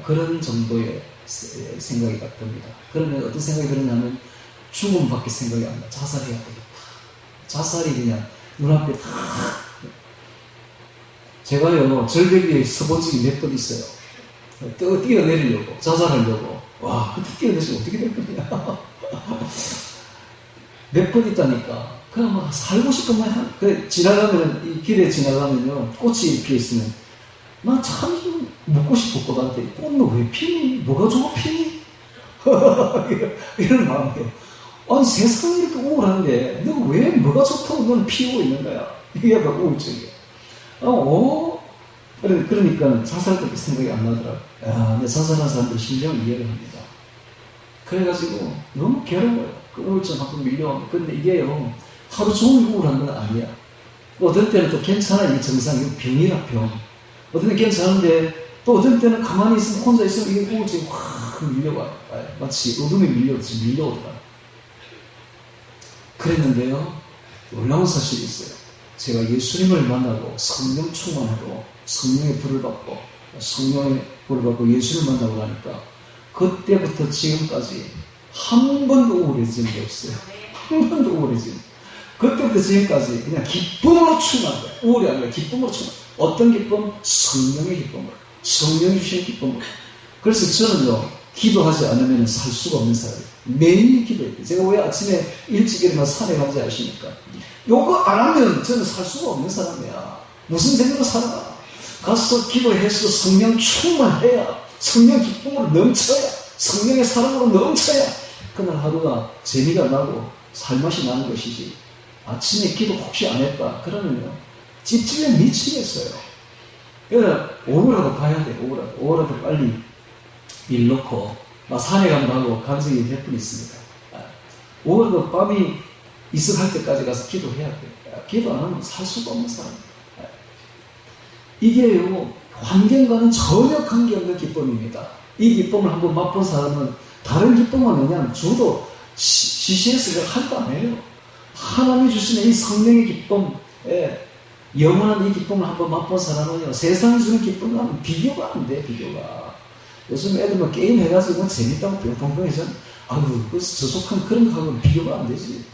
그런 정도의 생각이 딱 듭니다. 그러면 어떤 생각이 드느냐면 죽음밖에 생각이 안 나. 자살해야 되겠다. 자살이 그냥 눈앞에 다. 제가요, 절벽 위에 서본 적이 몇 번 있어요. 뛰어내리려고, 자살하려고. 와, 그때 뛰어내리면 어떻게 될 거냐. 몇 번 있다니까. 그냥 막 살고 싶은만 그래, 지나가면, 이 길에 지나가면요, 꽃이 피어 있으면, 나 참 묻고 싶어, 꽃한테. 꽃은 왜 피니? 뭐가 좋아 피니? 이런 마음이에요. 아니, 세상이 이렇게 우울한데, 너 왜 뭐가 좋다고 너는 피우고 있는 거야? 이게 바로 우울증이야. 그러니까 자살밖에 생각이 안 나더라고. 야, 근데 자살한 사람들 심정을 이해를 합니다. 그래가지고 너무 괴로워요. 그 우울증 한번 밀려오면. 근데 이게요, 하루 종일 우울한 건 아니야. 어떤 때는 또 괜찮아. 이게 정상, 이거 병이라 병. 어떤 때는 괜찮은데, 또 어떤 때는 가만히 있으면, 혼자 있으면 이게 우울증이 확 밀려와요. 마치 어둠에 밀려오더라. 그랬는데요, 놀라운 사실이 있어요. 제가 예수님을 만나고 성령 충만하고 성령의 불을 받고 예수를 만나고 나니까 그때부터 지금까지 한 번도 우울해진 게 없어요. 한 번도 우울해진. 그때부터 지금까지 그냥 기쁨으로 충만한 거예요. 우울이 아니라 기쁨으로 충만. 어떤 기쁨? 성령의 기쁨으로. 성령이 주신 기쁨으로. 그래서 저는요, 기도하지 않으면 살 수가 없는 사람이에요. 매일 기도해요. 제가 왜 아침에 일찍 일어나서 산에 간지 아십니까? 요거 안 하면 저는 살 수가 없는 사람이야. 무슨 생각으로 살아? 가서 기도해서 성령 충만해야, 성령 기쁨으로 넘쳐야, 성령의 사랑으로 넘쳐야 그날 하루가 재미가 나고 살맛이 나는 것이지. 아침에 기도 혹시 안 했다 그러면요, 찝찝해 미치겠어요. 그래서 오후라도 가야 돼. 오후라도 빨리 일 놓고 산에 간다고 간 적이 몇 번 있습니다. 오후라도 밤이 이슬할 때까지 가서 기도해야 돼. 기도 안 하면 살 수가 없는 사람이에요. 이게요, 환경과는 전혀 관계없는 기쁨입니다. 이 기쁨을 한번 맛본 사람은 다른 기쁨은 그냥 주도 CCS가 한도 안 해요. 하나님이 주시는 이 성령의 기쁨, 영원한 이 기쁨을 한번 맛본 사람은요, 세상이 주는 기쁨과는 비교가 안 돼, 비교가. 요즘 애들 뭐 게임 해가지고 재밌다고 병풍병해서, 그래서 저속한 그런 거하고는 비교가 안 되지.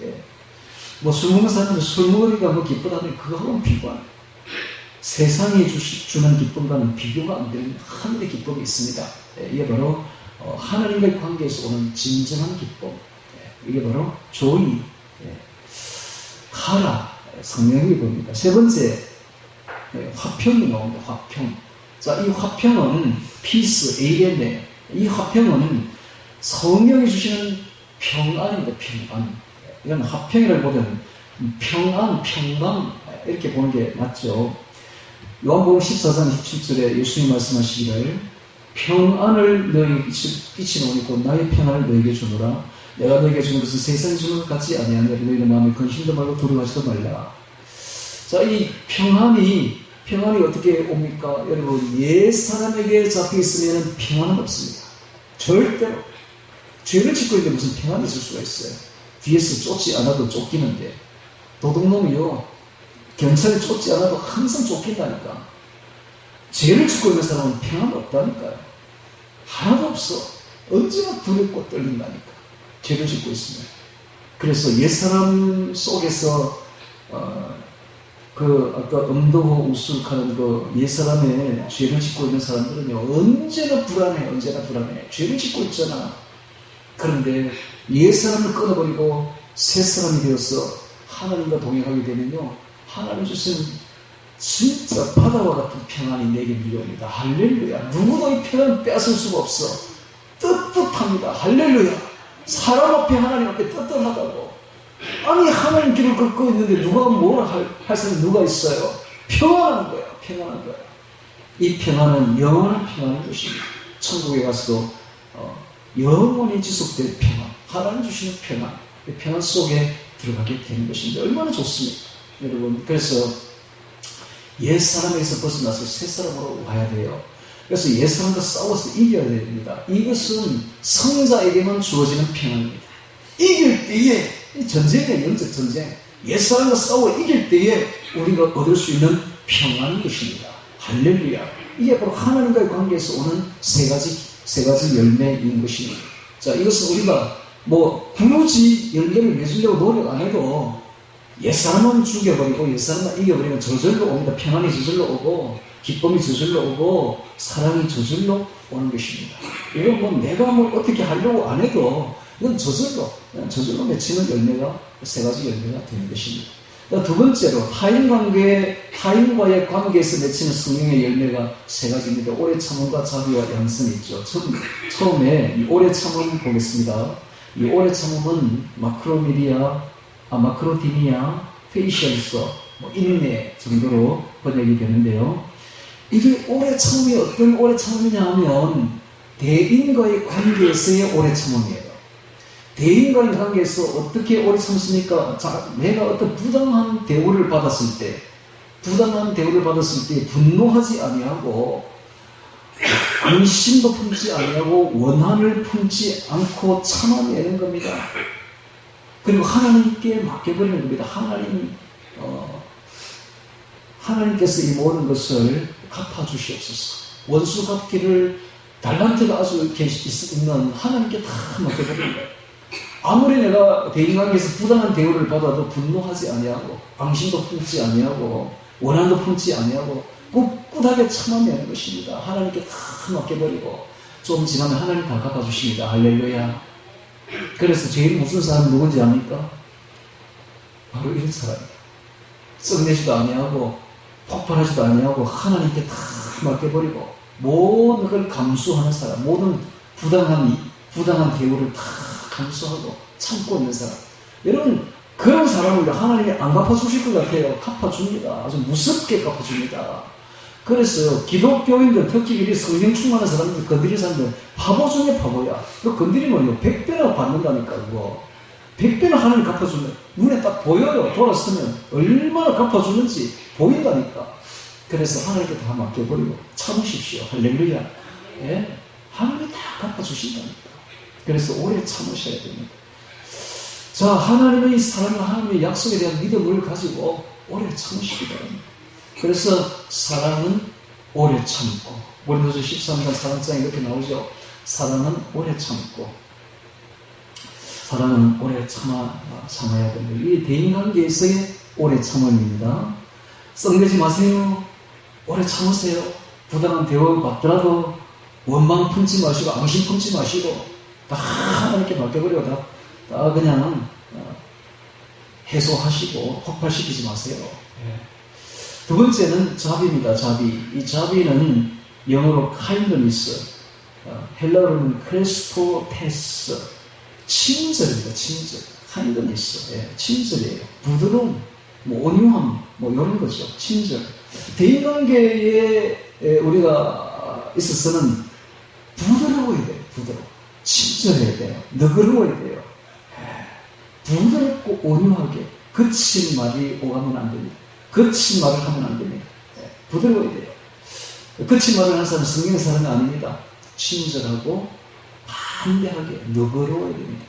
뭐 술 먹는 사람들 술 먹으니까 뭐 기쁘다니 그거하고는 비교가 안 돼. 세상이 주는 기쁨과는 비교가 안 되는 하늘의 기쁨이 있습니다. 이게 바로 하나님과의 관계에서 오는 진정한 기쁨. 이게 바로 조이, 카라, 성령의 기쁨입니다. 세 번째, 화평이 나옵니다. 화평. 자, 이 화평은 피스, 에이렌네. 이 화평은 성령이 주시는 평안입니다. 평안. 이건 화평이라고 보면 평안, 평강 이렇게 보는 게 맞죠. 요한복음 14장 27절에 예수님이 말씀하시기를 평안을 너희에게 끼치노니 곧 나의 평안을 너희에게 주노라. 내가 너희에게 주는 것은 세상이 주는 것 같지 아니하느냐. 너희는 마음에 근심도 말고 두려워하지도 말라. 자, 이 평안이 어떻게 옵니까? 여러분, 옛 사람에게 잡혀 있으면 평안은 없습니다. 절대로. 죄를 짓고 있는데 무슨 평안이 있을 수가 있어요. 뒤에서 쫓지 않아도 쫓기는데. 도둑놈이요, 경찰이 쫓지 않아도 항상 쫓긴다니까. 죄를 짓고 있는 사람은 평안 없다니까요. 하나도 없어. 언제나 두렵고 떨린다니까. 죄를 짓고 있으면. 그래서 옛사람 속에서 아까 음도호 우술하는 옛사람의 죄를 짓고 있는 사람들은요, 언제나 불안해. 죄를 짓고 있잖아. 그런데 옛사람을 끊어버리고 새사람이 되어서 하나님과 동행하게 되면요, 하나님 주시는 진짜 바다와 같은 평안이 내게 밀려옵니다. 할렐루야. 누구도 이 평안 빼앗을 수가 없어. 떳떳합니다. 할렐루야. 사람 앞에 하나님 앞에 떳떳하다고. 아니, 하나님 길을 걷고 있는데 누가 뭐라 할 사람이 누가 있어요? 평안한 거야. 이 평안은 영원한 평안을 주십니다. 천국에 가서도 영원히 지속될 평안, 하나님 주시는 평안, 그 평안 속에 들어가게 되는 것인데 얼마나 좋습니까, 여러분. 그래서 옛사람에서 벗어나서 새사람으로 와야 돼요. 그래서 옛사람과 싸워서 이겨야 됩니다. 이것은 성자에게만 주어지는 평안입니다. 이길 때에, 이 전쟁이에요. 영적 전쟁. 옛사람과 싸워 이길 때에 우리가 얻을 수 있는 평안인 것입니다. 할렐루야. 이게 바로 하나님과의 관계에서 오는 세 가지 열매인 것입니다. 자, 이것은 우리가 굳이 열매를 맺으려고 노력 안 해도 옛사람은 죽여버리고 옛사람만 이겨버리면 저절로 옵니다. 평안이 저절로 오고 기쁨이 저절로 오고 사랑이 저절로 오는 것입니다. 이건 내가 어떻게 하려고 안 해도 이건 저절로 맺히는 열매가 세 가지 열매가 되는 것입니다. 두 번째로 타인과의 관계에서 맺히는 성령의 열매가 세 가지입니다. 오래 참음과 자비와 양선이 있죠. 처음에 이 오래 참음 보겠습니다. 이 오래 참음은 마크로디니아, 페이션서, 인내 정도로 번역이 되는데요. 이게 오래 참음이 어떤 오래 참음이냐 하면 대인과의 관계에서의 오래 참음이에요. 대인과의 관계에서 어떻게 오래 참습니까? 내가 어떤 부당한 대우를 받았을 때 분노하지 아니하고 관심도 품지 아니하고 원한을 품지 않고 참아내는 겁니다. 그리고 하나님께 맡겨버리는 겁니다. 하나님께서 이 모든 것을 갚아주시옵소서. 원수 갚기를 달란트가 아주 있는 하나님께 다 맡겨버리는 거예요. 아무리 내가 대인관계에서 부당한 대우를 받아도 분노하지 아니하고 방심도 품지 아니하고 원한도 품지 아니하고 꿋꿋하게 참아내는 것입니다. 하나님께 다 맡겨버리고 좀 지나면 하나님 다 갚아주십니다. 할렐루야. 그래서 제일 무슨 사람이 누군지 압니까? 바로 이런 사람이에요. 썩내지도 아니하고 폭발하지도 아니하고 하나님께 다 맡겨버리고 모든 걸 감수하는 사람, 모든 부당한 대우를 다 감수하고 참고 있는 사람. 여러분, 그런 사람을 하나님이 안 갚아주실 것 같아요. 갚아줍니다. 아주 무섭게 갚아줍니다. 그래서 기독교인들, 특히 이 성령 충만한 사람들, 건드리는 사람들, 바보 중에 바보야. 그 건드리면요, 100배나 받는다니까, 그거. 100배나 하나님 갚아주면, 눈에 딱 보여요. 돌아서면, 얼마나 갚아주는지 보인다니까. 그래서 하나님께 다 맡겨버리고, 참으십시오. 할렐루야. 예? 하나님이 다 갚아주신다니까. 그래서 오래 참으셔야 됩니다. 자, 하나님의 사랑과 하나님의 약속에 대한 믿음을 가지고 오래 참으시기 바랍니다. 그래서 사랑은 오래 참고, 고린도서 13장 4장에 이렇게 나오죠. 사랑은 오래 참고, 사랑은 오래 참아야 됩니다. 이 대인관계에서의 오래 참음입니다. 썩내지 마세요. 오래 참으세요. 부당한 대우를 받더라도 원망 품지 마시고 앙심 품지 마시고 다 하나님께 맡겨버리고 다 그냥 해소하시고 폭발시키지 마세요. 두 번째는 자비입니다. 자비. 이 자비는 영어로 kindness, 헬라어로는 크레스토테스, 친절입니다. 친절. kindness, 친절이에요. 부드러움, 온유함, 이런 거죠. 친절. 대인관계에 우리가 있어서는 부드러워야 돼요. 친절해야 돼요. 너그러워야 돼요. 부드럽고 온유하게 거친 말이 오가면 안 됩니다. 거친 말을 하면 안 됩니다. 부드러워야 돼요. 거친 말을 하는 사람은 성경의 사람이 아닙니다. 친절하고 담대하게 너그러워야 됩니다.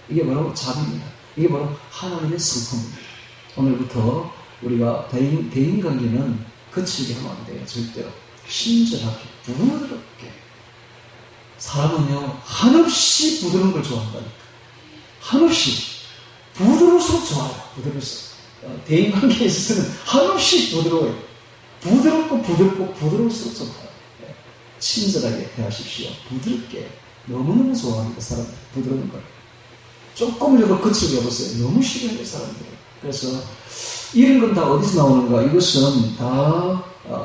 이게 바로 자비입니다. 이게 바로 하나님의 성품입니다. 오늘부터 우리가 대인관계는 거칠게 하면 안 돼요. 절대로. 친절하게, 부드럽게. 사람은요, 한없이 부드러운 걸 좋아한다니까. 한없이. 부드러울수록 좋아요. 부드러울수록. 대인관계에 있어서는 한없이 부드러워요. 부드럽고 부드러울수록 좋아요. 친절하게 대하십시오. 부드럽게. 너무너무 좋아합니다. 사람들. 부드러운 걸. 조금이라도 거칠게 해보세요. 너무 싫어해요. 사람들. 그래서 이런 건 다 어디서 나오는가? 이것은 다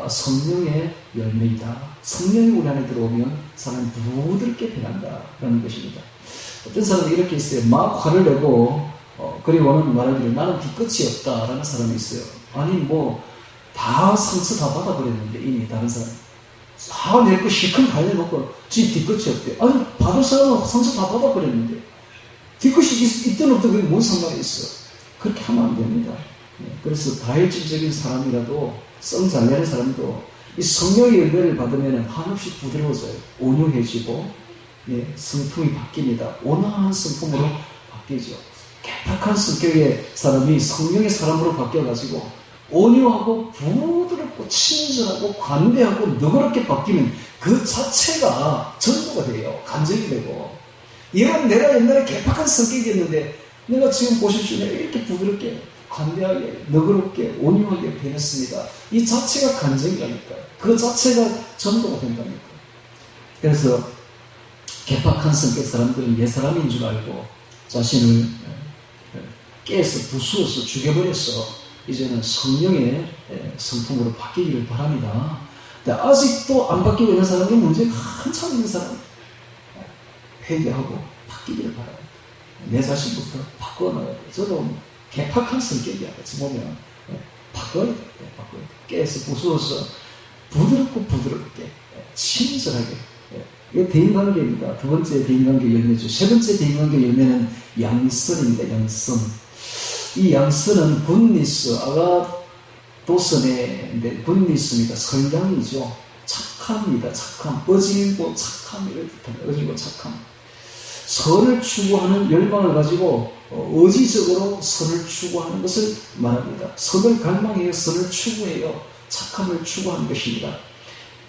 성령의 열매이다. 성령이 우리 안에 들어오면 사람이 부드럽게 변한다라는 것입니다. 어떤 사람이 이렇게 있어요. 막 화를 내고 그리고는 말하기를 나는 뒤끝이 없다라는 사람이 있어요. 아니 뭐 다 상처 다 받아버렸는데 이미 다른 사람 다 내고 실컷 달려먹고 지 뒤끝이 없대. 아니 받을 사람은 상처 다 받아버렸는데 뒤끝이 있든 없든 그게 뭔 상관이 있어. 그렇게 하면 안 됩니다. 그래서 다혈질적인 사람이라도 썩 잘 내는 사람도 이 성령의 열매를 받으면 한없이 부드러워져요. 온유해지고 성품이 바뀝니다. 온화한 성품으로 바뀌죠. 개팍한 성격의 사람이 성령의 사람으로 바뀌어가지고 온유하고 부드럽고 친절하고 관대하고 너그럽게 바뀌면 그 자체가 전도가 돼요. 간증이 되고. 내가 옛날에 개팍한 성격이었는데 내가 지금 보십시오. 내가 이렇게 부드럽게 관대하게 너그럽게 온유하게 변했습니다. 이 자체가 간증이라니까요. 그 자체가 전도가 된다니까요. 그래서 개팍한 성격 사람들은 옛 사람인 줄 알고 자신을 깨서 부수어서 죽여버려서 이제는 성령의 성품으로 바뀌기를 바랍니다. 근데 아직도 안 바뀌고 있는 사람이 문제가 한참 있는 사람 회개하고 바뀌기를 바랍니다. 내 자신부터 바꿔놔야 돼. 저도 개팍한 성격이야. 같이 보면 바꿔야 돼. 바꿔야 돼. 깨서 부수어서 부드럽게 친절하게. 이게 대인관계입니다. 두 번째 대인관계 열매죠. 세 번째 대인관계 열매는 양선입니다. 양선. 이 양선은 굿니스, 아가도선의 굿니스입니다. 선량이죠. 착함입니다. 착함. 어질고 착함이를 뜻합니다. 어질고 착함. 선을 추구하는 열망을 가지고 의지적으로 선을 추구하는 것을 말합니다. 선을 갈망해요. 선을 추구해요. 착함을 추구하는 것입니다.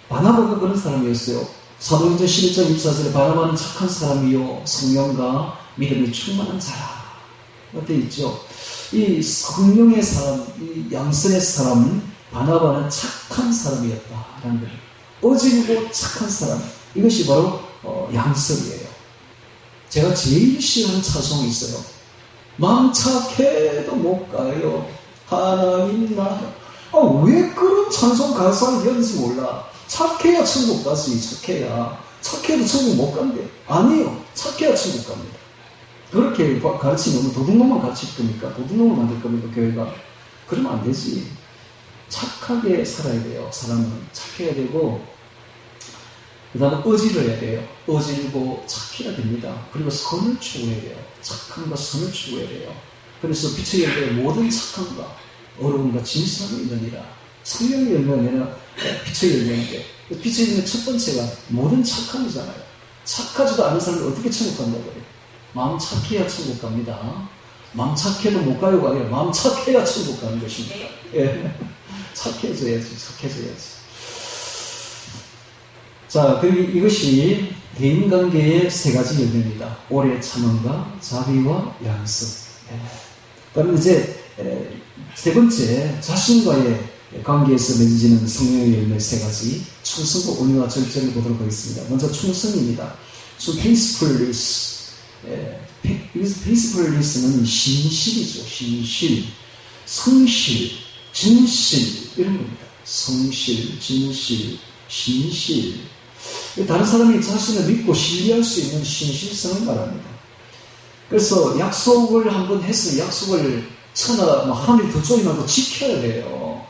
바나바가 그런 사람이었어요. 사도행전 11장 24절에 바나바는 착한 사람이요 성령과 믿음이 충만한 자라. 어때 있죠? 이 성령의 사람, 이 양선의 사람 바나바는 착한 사람이었다라는 거예요. 어질고 착한 사람. 이것이 바로 양선이에요. 제가 제일 싫어하는 찬송이 있어요. 마음 착해도 못 가요. 하나님 나. 왜 그런 찬송 가사를 했는지 몰라. 착해야 천국 가지. 착해도 천국 못 간대. 아니요. 착해야 천국 갑니다. 그렇게 가르치면 도둑놈만 가르칠 겁니까? 도둑놈을 만들 겁니까? 교회가? 그러면 안 되지. 착하게 살아야 돼요. 사람은 착해야 되고 그 다음에 어질해야 돼요. 어질고 착해야 됩니다. 그리고 선을 추구해야 돼요. 착함과 선을 추구해야 돼요. 그래서 빛의 열매의 모든 착함과 어려움과 진실함이 있느니라. 성령의 열매는 빛의 열매인데 빛의 열매 첫 번째가 모든 착함이잖아요. 착하지도 않은 사람이 어떻게 천국 간다고 그래요? 마음 착해야 천국 갑니다. 마음 착해도 못 가요가 아니라 마음 착해야 천국 가는 것입니다. 예. 착해져야지. 자, 그리고 이것이 대인관계의 세 가지 열매입니다. 오래 참음과 자비와 양선. 그다음에 이제 세 번째 자신과의 관계에서 맺어지는 성령의 열매 세 가지 충성과 온유와 절제를 보도록 하겠습니다. 먼저 충성입니다. peacefulness. peacefulness는 신실이죠. 신실, 성실, 진실 이런 겁니다. 성실, 진실, 신실. 다른 사람이 자신을 믿고 신뢰할 수 있는 신실성을 말합니다. 그래서 약속을 한번 했으면 약속을 천하 하늘 두 쪽이 나도 지켜야 돼요.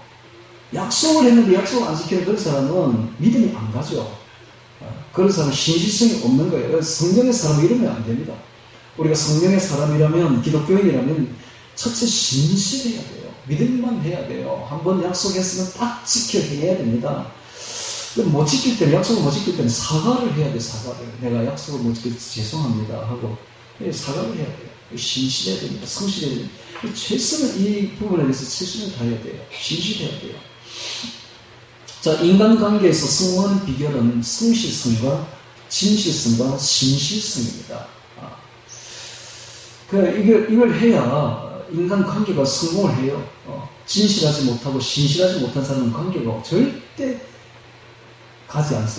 약속을 했는데 약속을 안 지키는 그런 사람은 믿음이 안 가죠. 그런 사람은 신실성이 없는 거예요. 성령의 사람 이러면 안 됩니다. 우리가 성령의 사람이라면, 기독교인이라면 첫째 신실해야 돼요. 믿음만 해야 돼요. 한번 약속했으면 딱 지켜야 됩니다. 못 지킬 때는, 약속을 못 지킬 때는 사과를 해야 돼요. 사과를. 내가 약속을 못 지켜서 죄송합니다 하고 사과를 해야 돼요. 신실해야 됩니다. 성실해야 됩니다. 최선을, 이 부분에 대해서 최선을 다해야 돼요. 신실해야 돼요. 자, 인간관계에서 성공하는 비결은 성실성과 진실성과 신실성입니다. 이걸 해야 인간관계가 성공을 해요. 진실하지 못하고 신실하지 못한 사람은 관계가 절대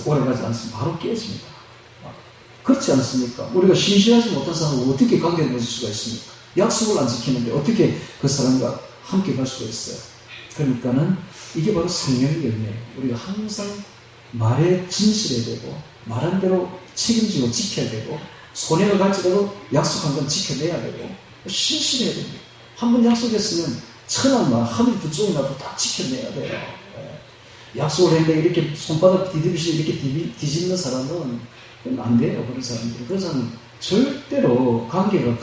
오래 가지 않습니다. 바로 깨집니다. 그렇지 않습니까? 우리가 신실하지 못한 사람은 어떻게 관계를 맺을 수가 있습니까? 약속을 안 지키는데 어떻게 그 사람과 함께 갈 수가 있어요? 그러니까는 이게 바로 성령의 열매예요. 우리가 항상 말에 진실해야 되고, 말한 대로 책임지고 지켜야 되고, 손해가 갈지라도 약속한 건 지켜내야 되고, 신실해야 됩니다. 한 번 약속했으면 천한 말, 하늘 두 쪽이 나도 다 지켜내야 돼요. 약속을 했는데 이렇게 손바닥 뒤집듯이 이렇게 뒤집는 사람은 안 돼요. 그런 사람들은. 그런 사람은 절대로 관계가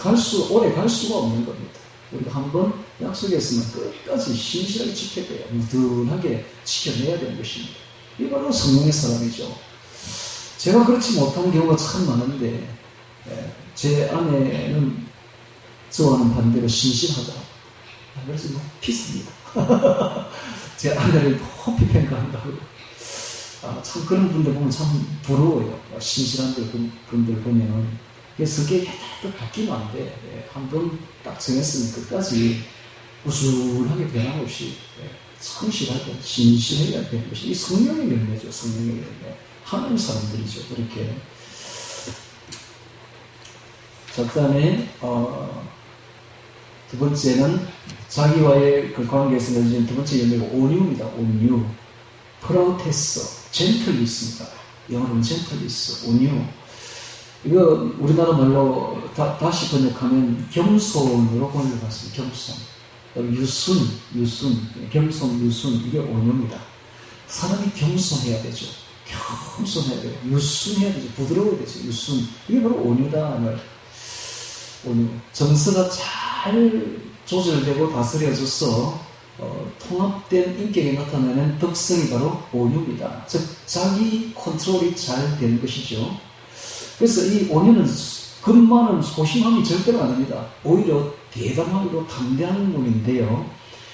오래 갈 수가 없는 겁니다. 우리가 한번 약속했으면 끝까지 신실하게 지켜야 돼요. 무든하게 지켜내야 되는 것입니다. 이게 바로 성령의 사람이죠. 제가 그렇지 못하는 경우가 참 많은데, 제 아내는 저와는 반대로 신실하더라고요. 그래서 높이 씁니다. 제 아내를 높이 평가한다고. 참 그런 분들 보면 참 부러워요. 신실한 분들 보면. 성격이 또 바뀌면 안 돼. 한 번 딱 정했으면 끝까지 우순하게 변함없이 성실하게 신실해야 되는 것이 이 성령의 열매죠. 성령의 열매. 하나님 사람들이죠. 그렇게. 자, 그 다음에 두 번째는 자기와의 그 관계에서 맺어진 두 번째 열매가 온유입니다. 온유. 프라우테스, 젠틀리스입니다. 영어로는 젠틀리스, 온유. 이거 우리나라 말로 다시 번역하면 겸손으로 번역했습니다. 겸손. 유순, 겸손, 유순. 이게 온유입니다. 사람이 겸손해야 되죠. 겸손해야 돼요. 유순해야 되죠. 부드러워야 되죠. 유순. 이게 바로 온유다. 온유. 정서가 잘 조절되고 다스려져서 통합된 인격에 나타나는 특성이 바로 온유입니다. 즉 자기 컨트롤이 잘 되는 것이죠. 그래서 이 온유는 급만은 소심함이 절대로 아닙니다. 오히려 대담하고 담대한 분인데요.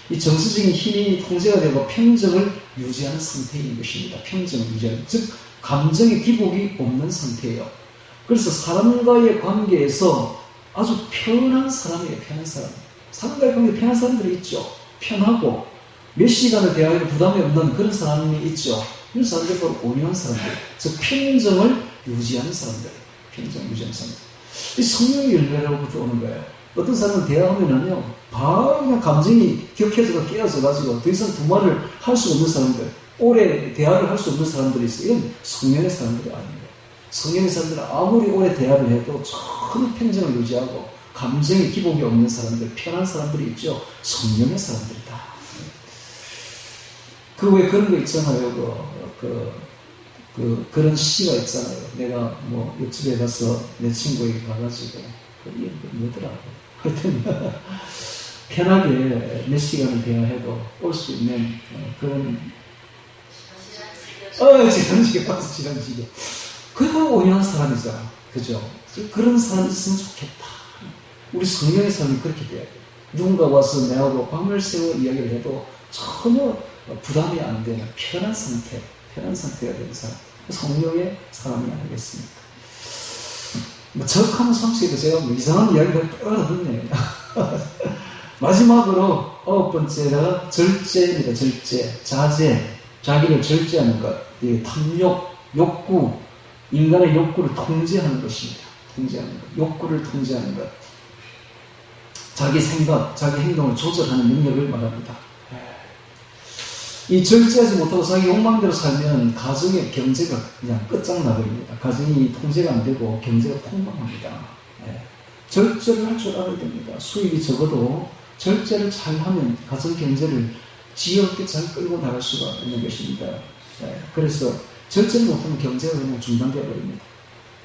이 정서적인 힘이 통제가 되고 평정을 유지하는 상태인 것입니다. 평정을 유지하는, 즉 감정의 기복이 없는 상태예요. 그래서 사람과의 관계에서 아주 편한 사람이에요. 편한 사람. 사람과의 관계에 편한 사람들이 있죠. 편하고 몇 시간을 대화해도 부담이 없는 그런 사람이 있죠. 이런 사람들이 바로 온유한 사람들, 즉 평정을 유지하는 사람들, 평정을 유지하는 사람들. 이 성령의 열매로부터 오는 거예요. 어떤 사람은 대화하면은요, 바로 그냥 감정이 격해져서 깨어져가지고 더 이상 두말을 할 수 없는 사람들, 오래 대화를 할 수 없는 사람들이 있어요. 이건 성령의 사람들이 아니에요. 성령의 사람들은 아무리 오래 대화를 해도 전혀 평정을 유지하고 감정의 기복이 없는 사람들, 편한 사람들이 있죠. 성령의 사람들이다. 그 왜 그런 거 있잖아요. 그런 시가 있잖아요. 내가 뭐 옆집에 가서 내 친구에게 가가지고 이게 뭐더라. 하여튼 편하게 몇 시간을 대화해도 올 수 있는 그런 지간지게 그게 바로 온유한 사람이잖아. 그죠? 그런 사람이 있으면 좋겠다. 우리 성령의 사람이 그렇게 돼야 돼. 누군가 와서 내하고 밤을 새워 이야기를 해도 전혀 부담이 안 되는 편한 상태가 되는 사람. 성령의 사람이 아니겠습니까? 적하면 삼수에도 제가 이상한 이야기를 떠나듣네요. 마지막으로 9번째가 절제입니다. 절제, 자제, 자기를 절제하는 것, 탐욕, 욕구, 인간의 욕구를 통제하는 것입니다. 통제하는 것, 욕구를 통제하는 것, 자기 생각, 자기 행동을 조절하는 능력을 말합니다. 이 절제하지 못하고 자기 욕망대로 살면 가정의 경제가 그냥 끝장나버립니다. 가정이 통제가 안 되고 경제가 폭망합니다. 절제를 할 줄 알아야 됩니다. 수입이 적어도 절제를 잘 하면 가정 경제를 지혜롭게 잘 끌고 나갈 수가 있는 것입니다. 그래서 절제를 못하면 경제가 그냥 중단되어 버립니다.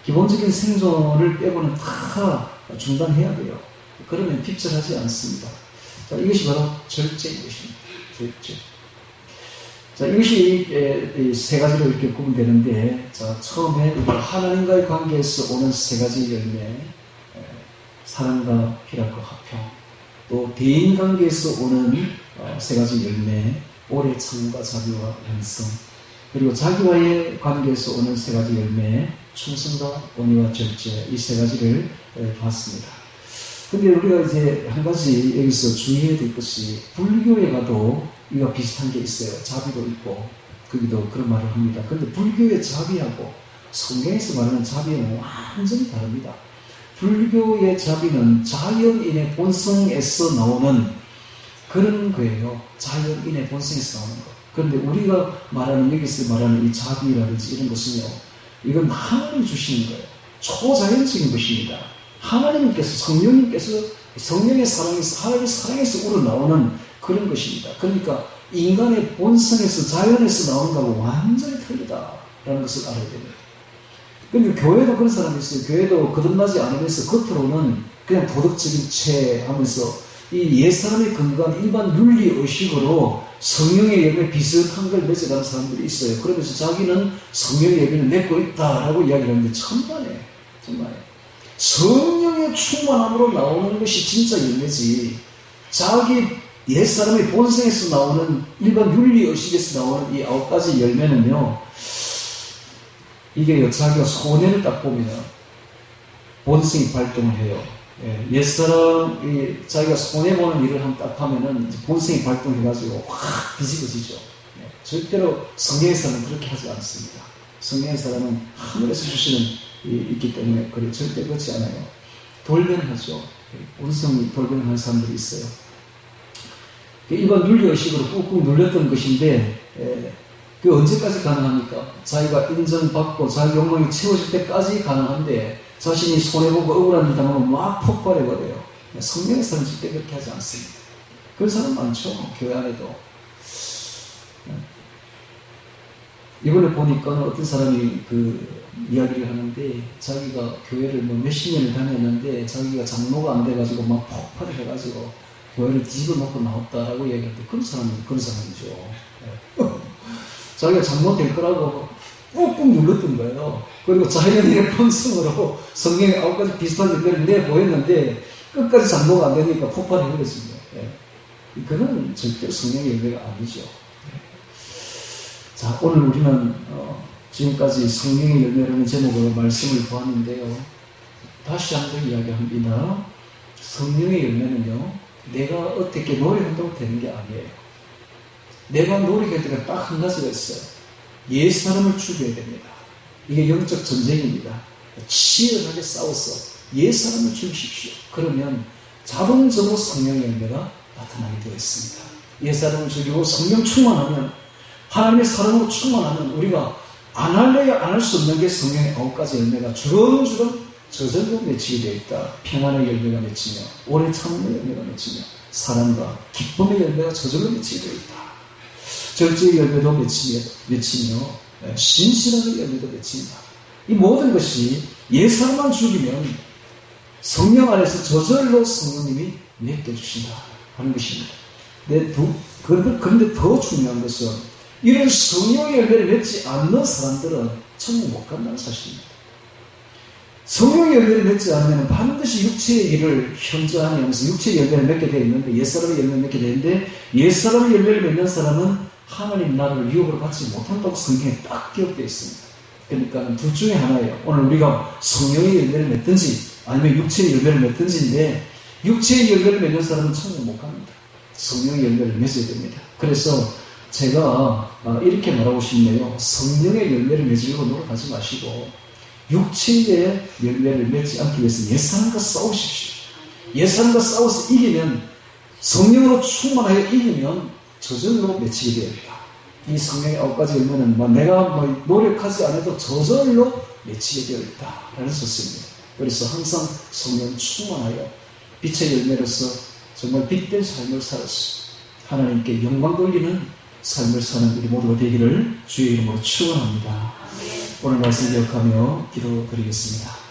기본적인 생존을 빼고는 다 중단해야 돼요. 그러면 핍절하지 않습니다. 자, 이것이 바로 절제인 것입니다. 절제. 자, 이것이 세 가지로 이렇게 구분되는데, 자, 처음에 하나님과의 관계에서 오는 세 가지 열매, 사랑과 희락과 화평. 또 대인관계에서 오는 세 가지 열매, 오래 참과 자비와 양성, 그리고 자기와의 관계에서 오는 세 가지 열매, 충성과 온유와 절제, 이 세 가지를 봤습니다. 근데 우리가 이제 한 가지 여기서 주의해야 될 것이, 불교에 가도 이와 비슷한 게 있어요. 자비도 있고, 거기도 그런 말을 합니다. 근데 불교의 자비하고 성경에서 말하는 자비는 완전히 다릅니다. 불교의 자비는 자연인의 본성에서 나오는 그런 거예요. 자연인의 본성에서 나오는 거. 그런데 우리가 말하는, 여기서 말하는 이 자비라든지 이런 것은요, 이건 하나님이 주시는 거예요. 초자연적인 것입니다. 하나님께서, 성령의 사랑에서, 하나님의 사랑에서 우러나오는 그런 것입니다. 그러니까 인간의 본성에서, 자연에서 나오는 거하고 완전히 틀리다라는 것을 알아야 됩니다. 근데 교회도 그런 사람이 있어요. 교회도 거듭나지 않으면서 겉으로는 그냥 도덕적인 채 하면서 이 옛사람의 근거한 일반 윤리의식으로 성령의 열매 비슷한 걸 맺어가는 사람들이 있어요. 그러면서 자기는 성령의 열매를 맺고 있다라고 이야기를 하는데 천만에. 성령의 충만함으로 나오는 것이 진짜 열매지, 자기 옛사람의 본성에서 나오는 일반 윤리의식에서 나오는 이 9가지 열매는요, 이게 자기가 손해를 딱 보면 본성이 발동을 해요. 옛사람이 자기가 손해보는 일을 딱 하면은 본성이 발동해가지고 확 뒤집어지죠. 절대로 성령의 사람은 그렇게 하지 않습니다. 성령의 사람은 하늘에서 주시는 있기 때문에 그래 절대 그렇지 않아요. 돌변하죠. 본성이 돌변하는 사람들이 있어요. 일반 윤리의식으로 꾹꾹 눌렸던 것인데, 그 언제까지 가능합니까? 자기가 인정받고 자기 욕망이 채워질 때까지 가능한데, 자신이 손해보고 억울한 일 당하면 막 폭발해버려요. 성령의 사람은 절대 그렇게 하지 않습니다. 그런 사람 많죠, 교회 안에도. 이번에 보니까 어떤 사람이 그 이야기를 하는데, 자기가 교회를 뭐 몇십 년을 다녔는데 자기가 장로가 안 돼가지고 막 폭발을 해가지고 교회를 뒤집어 놓고 나왔다라고 이야기하는데, 그런 사람이죠. 자기가 장로 될 거라고 꾹꾹 눌렀던 거예요. 그리고 자연인의 본성으로 성경의 9가지 비슷한 열매를 내보였는데 끝까지 장로가 안 되니까 폭발해버렸습니다. 그건 절대로 성령의 열매가 아니죠. 자, 오늘 우리는 지금까지 성령의 열매라는 제목으로 말씀을 보았는데요, 다시 한번 이야기합니다. 성령의 열매는요, 내가 어떻게 노력한다고 되는 게 아니에요. 내가 노력해야 될 건 딱 한 가지가 있어요. 옛사람을 죽여야 됩니다. 이게 영적 전쟁입니다. 치열하게 싸워서 옛사람을 죽이십시오. 그러면 자동적으로 성령의 열매가 나타나게 되어 있습니다. 옛사람을 죽이고 성령 충만하면, 하나님의 사랑으로 충만하면 우리가 안 할래야 안 할 수 없는 게 성령의 9가지 열매가 주렁주렁 저절로 맺히게 되어 있다. 평안의 열매가 맺히며, 오래 참는 열매가 맺히며, 사랑과 기쁨의 열매가 저절로 맺히게 되어 있다. 절제의 열매도 맺히며, 신실함의 열매도 맺힌다. 이 모든 것이 옛사람만 죽이면 성령 안에서 저절로 성령님이 맺겨주신다 하는 것입니다. 그런데 더 중요한 것은, 이런 성령의 열매를 맺지 않는 사람들은 천국 못 간다는 사실입니다. 성령의 열매를 맺지 않으면 반드시 육체의 일을 현저하면서 육체의 열매를 맺게 되어 있는데, 옛사람의 열매를 맺게 되는데, 옛사람의 열매를 맺는 사람은 하나님 나라를 유업으로 받지 못한다고 성경에 딱 기록되어 있습니다. 그러니까 둘 중에 하나예요. 오늘 우리가 성령의 열매를 맺든지 아니면 육체의 열매를 맺든지인데, 육체의 열매를 맺는 사람은 천국 못 갑니다. 성령의 열매를 맺어야 됩니다. 그래서 제가 이렇게 말하고 싶네요. 성령의 열매를 맺으려고 노력하지 마시고 육체의 열매를 맺지 않기 위해서 옛사람과 싸우십시오. 옛사람과 싸워서 이기면, 성령으로 충만하여 이기면 저절로 맺히게 됩니다. 이 성령의 9가지 열매는 내가 노력하지 않아도 저절로 맺히게 되어 있다라는 뜻입니다. 그래서 항상 성령 충만하여 빛의 열매로서 정말 빛된 삶을 살았어 하나님께 영광 돌리는 삶을 사는 우리 모두가 되기를 주의 이름으로 축원합니다. 오늘 말씀 기억하며 기도드리겠습니다.